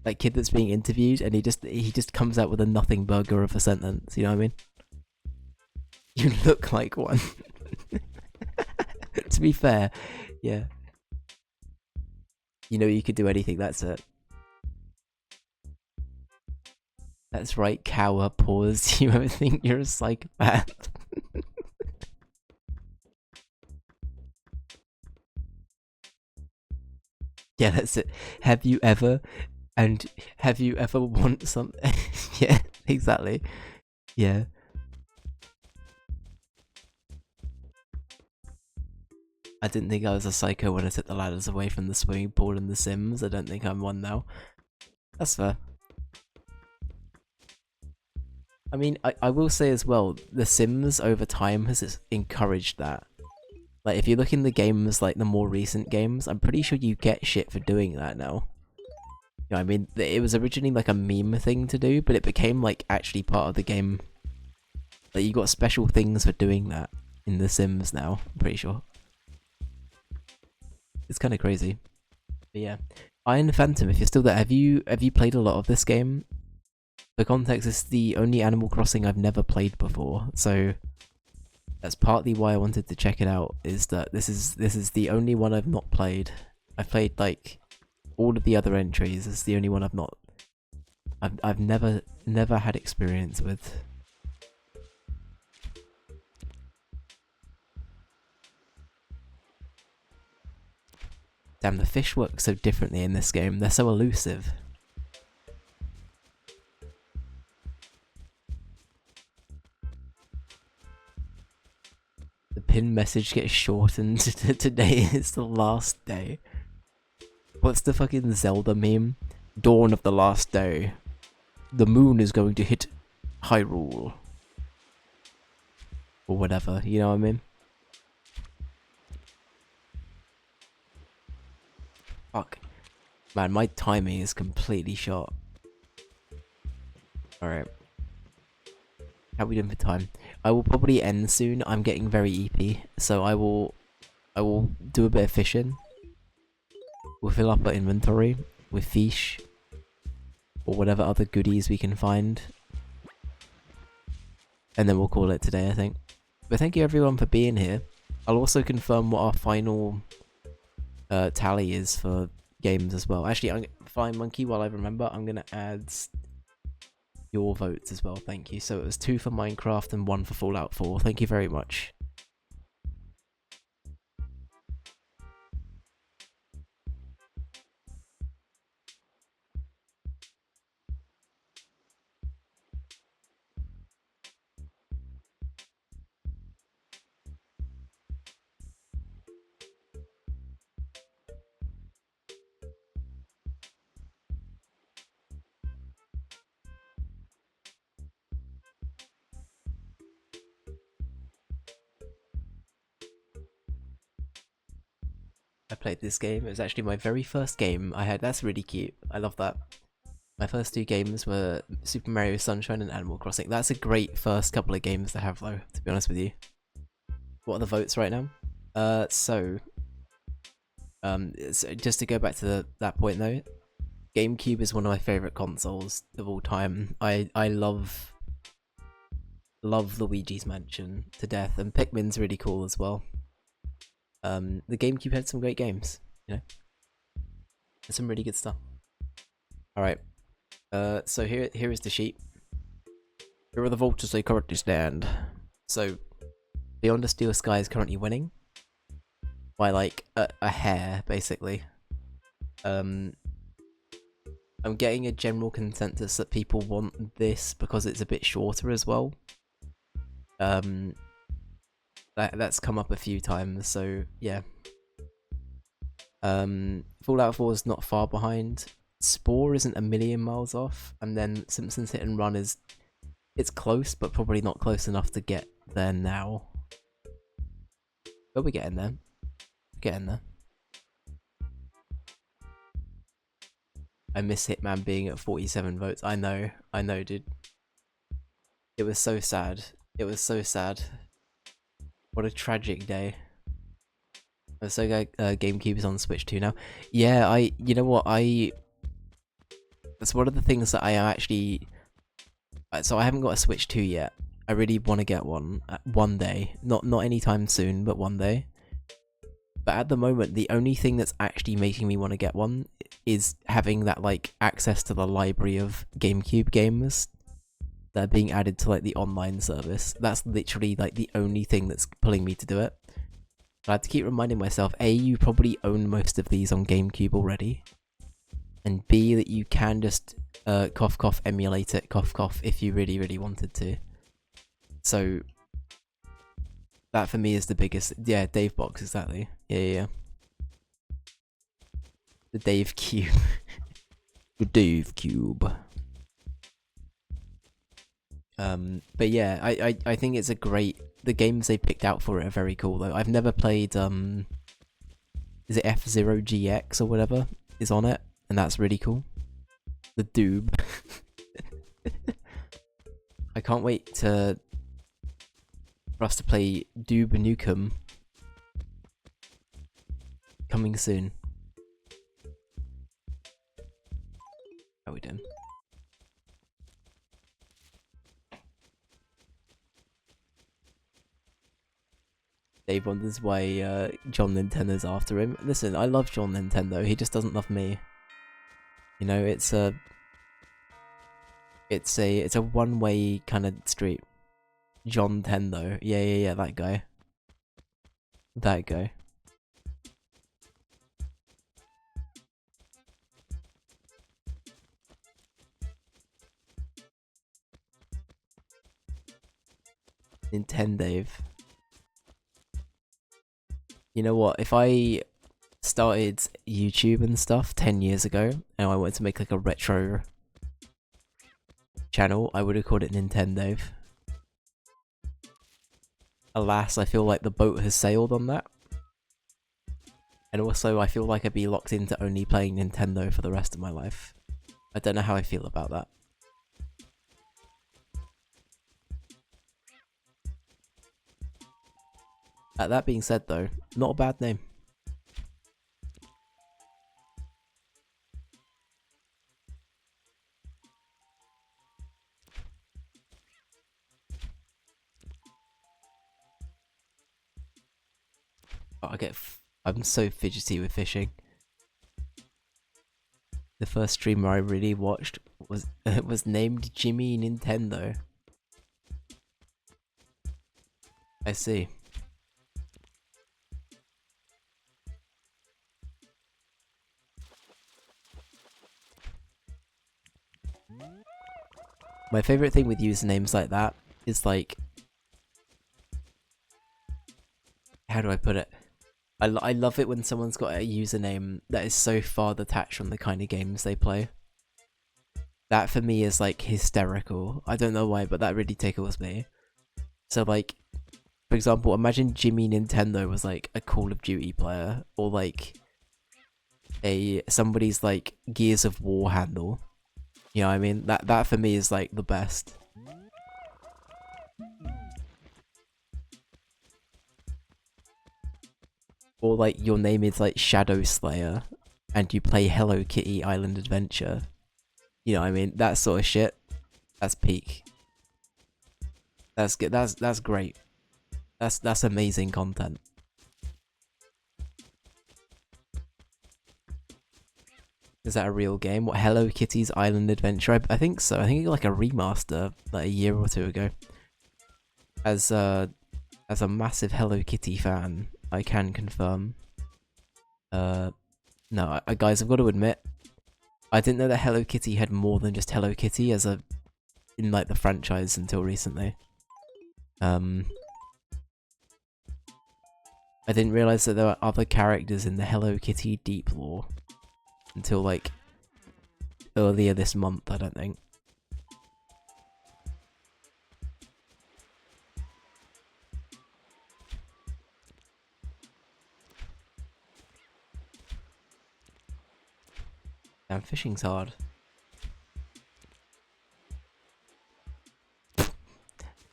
That kid that's being interviewed, and he just comes out with a nothing burger of a sentence. You know what I mean? You look like one. To be fair, yeah. You know you could do anything. That's it. That's right. Cower. Pause. You ever think you're a psychopath? Yeah, that's it. Have you ever, and have you ever want something? Yeah, exactly. Yeah. I didn't think I was a psycho when I took the ladders away from the swimming pool in The Sims. I don't think I'm one now. That's fair. I mean, I will say as well, The Sims over time has encouraged that. Like, if you look in the games, like the more recent games, I'm pretty sure you get shit for doing that now. You know, I mean, it was originally like a meme thing to do, but it became like actually part of the game. Like, you got special things for doing that in The Sims now, I'm pretty sure. It's kind of crazy. But yeah. Iron Phantom, if you're still there, have you played a lot of this game? For context, it's the only Animal Crossing I've never played before, so that's partly why I wanted to check it out, is that this is the only one I've not played. I've played like all of the other entries, it's the only one I've never had experience with. Damn, the fish work so differently in this game, they're so elusive. The pin message gets shortened to today is the last day. What's the fucking Zelda meme? Dawn of the last day. The moon is going to hit Hyrule. Or whatever, you know what I mean? Fuck. Man, my timing is completely shot. Alright. How are we doing for time? I will probably end soon. I'm getting very EP, so I will do a bit of fishing. We'll fill up our inventory with fish or whatever other goodies we can find. And then we'll call it today, I think. But thank you everyone for being here. I'll also confirm what our final tally is for games as well. Actually, Flying Monkey, while I remember, I'm going to add your votes as well, thank you. So it was 2 for Minecraft and 1 for Fallout 4. Thank you very much. I played this game. It was actually my very first game I had. That's really cute. I love that. My first 2 games were Super Mario Sunshine and Animal Crossing. That's a great first couple of games to have though, to be honest with you. What are the votes right now? So just to go back to that point though, GameCube is one of my favourite consoles of all time. I love Luigi's Mansion to death, and Pikmin's really cool as well. The GameCube had some great games, you know, and some really good stuff. Alright, so here is the sheet. Here are the votes as they currently stand. So, Beyond the Steel Sky is currently winning by like a hair, basically. I'm getting a general consensus that people want this because it's a bit shorter as well. That's come up a few times, so yeah. Fallout 4 is not far behind. Spore isn't a million miles off, and then Simpsons Hit and Run it's close, but probably not close enough to get there now. But we're getting there. We're getting there. I miss Hitman being at 47 votes. I know, dude. It was so sad. It was so sad. What a tragic day. I'm so glad GameCube is on Switch 2 now. Yeah, you know what, that's one of the things that I am actually... So I haven't got a Switch 2 yet. I really want to get one one day. Not anytime soon, but one day. But at the moment, the only thing that's actually making me want to get one is having that, like, access to the library of GameCube games that are being added to, like, the online service. That's literally, like, the only thing that's pulling me to do it. I have to keep reminding myself, A, you probably own most of these on GameCube already, and B, that you can just cough cough emulate it, cough cough, if you really, really wanted to. So, that for me is the biggest... Yeah, Dave Box, exactly. Yeah. The Dave Cube. The Dave Cube. But yeah, I think it's a great... The games they picked out for it are very cool, though. I've never played, is it F-Zero GX or whatever is on it, and that's really cool. The Doob. I can't wait for us to play Doob Nukem. Coming soon. How are we doing? Dave wonders why John Nintendo's after him. Listen, I love John Nintendo. He just doesn't love me. You know, it's a one-way kind of street. John Tendo. Yeah, that guy. That guy. Nintendo. You know what, if I started YouTube and stuff 10 years ago, and I wanted to make like a retro channel, I would have called it Nintendo. Alas, I feel like the boat has sailed on that. And also, I feel like I'd be locked into only playing Nintendo for the rest of my life. I don't know how I feel about that. That being said though, not a bad name. Oh, I'm so fidgety with fishing. The first streamer I really watched was named Jimmy Nintendo. I see. My favorite thing with usernames like that is like... How do I put it? I love it when someone's got a username that is so far detached from the kind of games they play. That for me is like hysterical. I don't know why, but that really tickles me. So like, for example, imagine Jimmy Nintendo was like a Call of Duty player, or like somebody's like Gears of War handle. You know what I mean? That for me is like the best. Or like your name is like Shadow Slayer and you play Hello Kitty Island Adventure. You know what I mean? That sort of shit. That's peak. That's good. That's great. That's amazing content. Is that a real game? What, Hello Kitty's Island Adventure? I think so. I think it got like a remaster like a year or two ago. As a massive Hello Kitty fan, I can confirm. No, guys, I've got to admit, I didn't know that Hello Kitty had more than just Hello Kitty in like the franchise until recently. I I didn't realize that there were other characters in the Hello Kitty Deep lore until like earlier this month, I don't think. Damn, fishing's hard.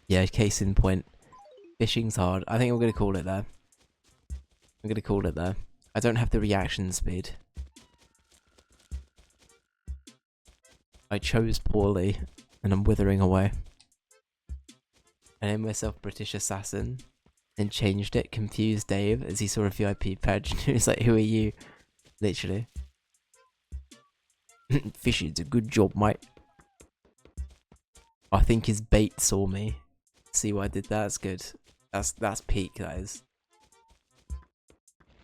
Yeah, case in point. Fishing's hard. I think I'm gonna call it there. I'm gonna call it there. I don't have the reaction speed. I chose poorly, and I'm withering away. I named myself British Assassin, and changed it, confused Dave, as he saw a VIP badge, and he was like, who are you? Literally. Fishing's a good job, mate. I think his bait saw me. See what I did there? That's good. That's peak, that is.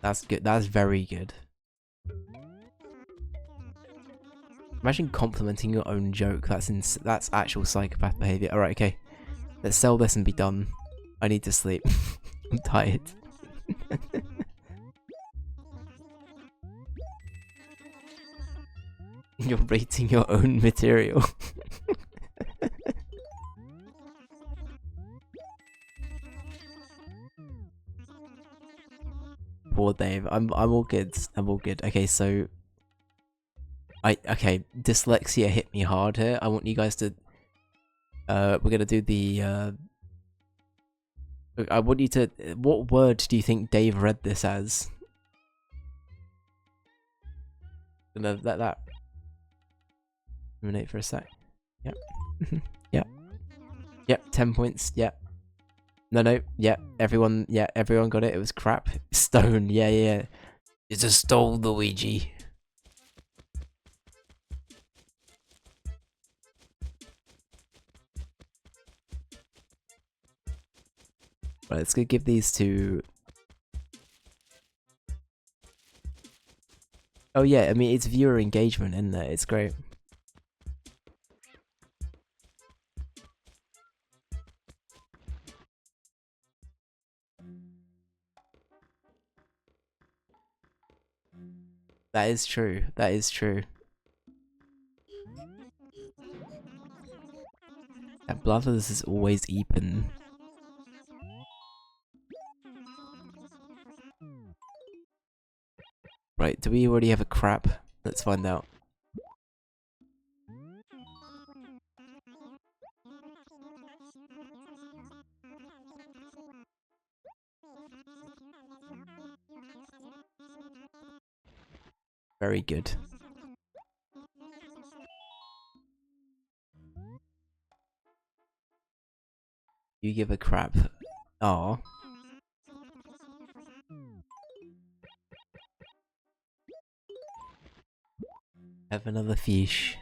That's good. That's very good. Imagine complimenting your own joke. That's actual psychopath behavior. Alright, okay. Let's sell this and be done. I need to sleep. I'm tired. You're rating your own material. Poor Dave. I'm all good. I'm all good. Okay, so okay, dyslexia hit me hard here. I want you guys to we're gonna do the I want you to what word do you think Dave read this as? Gonna let that ruminate for a sec. Yep. Yep. Yep, 10 points, yep. No, yeah, everyone got it. It was crap. Stone, yeah. It's a stole, Luigi. Right, let's go give these to... Oh yeah, I mean, it's viewer engagement, isn't it? It's great. That is true. That is true. That Blathers is always Epen. Right, do we already have a crap? Let's find out. Very good. You give a crap. Aw. Have another fish.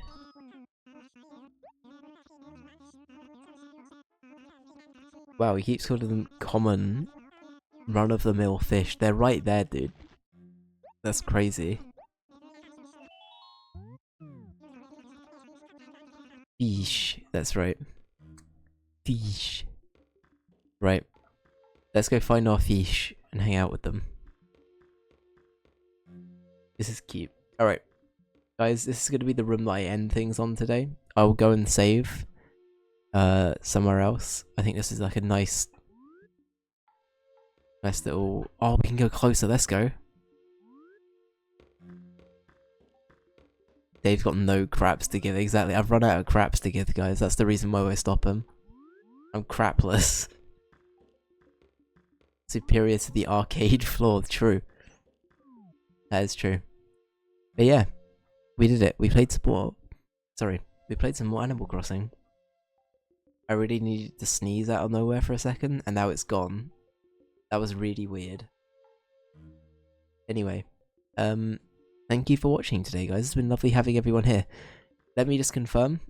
Wow, he keeps calling them common, run-of-the-mill fish. They're right there, dude. That's crazy. Fish. That's right. Fish. Right. Let's go find our fish and hang out with them. This is cute. Alright. Guys, this is going to be the room that I end things on today. I will go and save somewhere else. I think this is like a nice little... Oh, we can go closer. Let's go. Dave's got no craps to give. Exactly. I've run out of craps to give, guys. That's the reason why we're stopping. I'm crapless. Superior to the arcade floor. True. That is true. But yeah. We did it. We played sport. Sorry. We played some more Animal Crossing. I really needed to sneeze out of nowhere for a second, and now it's gone. That was really weird. Anyway. Thank you for watching today, guys. It's been lovely having everyone here. Let me just confirm.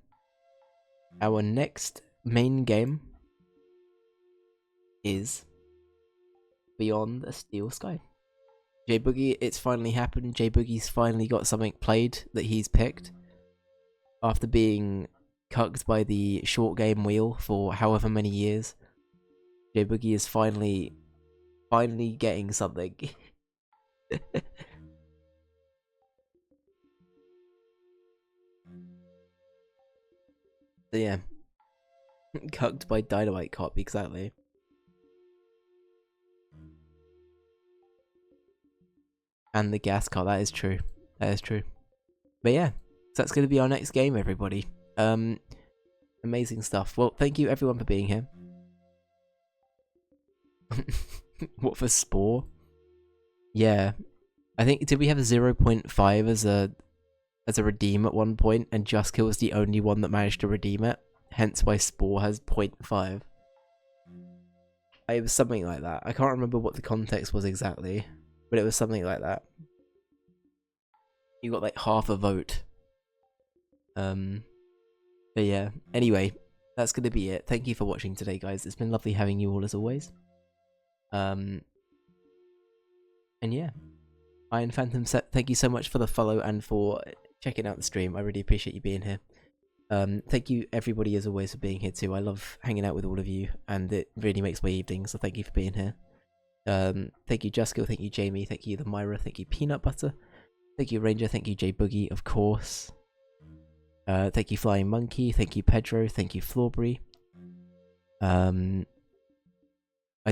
Our next main game is Beyond a Steel Sky. J Boogie, it's finally happened. J Boogie's finally got something played that he's picked. After being cucked by the short game wheel for however many years. J Boogie is finally finally getting something. So yeah. Cucked by Dynamite Cop, exactly. And the gas car, that is true. That is true. But yeah, so that's going to be our next game, everybody. Amazing stuff. Well, thank you everyone for being here. What for Spore? Yeah. I think, did we have 0.5 as a redeem at one point, and Justkill was the only one that managed to redeem it? Hence why Spore has 0.5. It was something like that. I can't remember what the context was exactly, but it was something like that. You got like half a vote. But yeah, anyway, that's gonna be it. Thank you for watching today, guys. It's been lovely having you all as always. And yeah, Iron Phantom Set, thank you so much for the follow and for checking out the stream. I really appreciate you being here. Thank you everybody as always for being here too. I love hanging out with all of you, and it really makes my evening, so thank you for being here. Thank you Juskill, thank you Jamie, thank you the Myra, thank you Peanut Butter, thank you Ranger, thank you J Boogie, of course. Thank you Flying Monkey, thank you Pedro, thank you Flawbury. I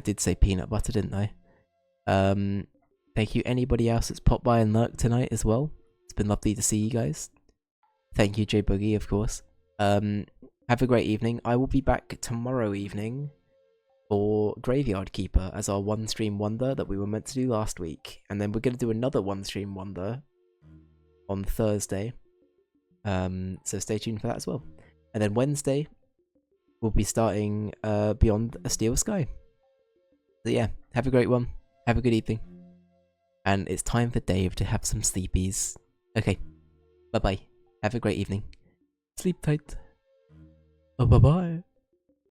did say Peanut Butter, didn't I? Thank you anybody else that's popped by and lurked tonight as well. It's been lovely to see you guys. Thank you J Boogie, of course. Have a great evening. I will be back tomorrow evening for Graveyard Keeper as our one stream wonder that we were meant to do last week, and then we're going to do another one stream wonder on Thursday. So stay tuned for that as well. And then Wednesday we'll be starting Beyond a Steel Sky. So yeah, have a great one. Have a good evening. And it's time for Dave to have some sleepies. Okay, bye bye. Have a great evening. Sleep tight. Oh, bye bye.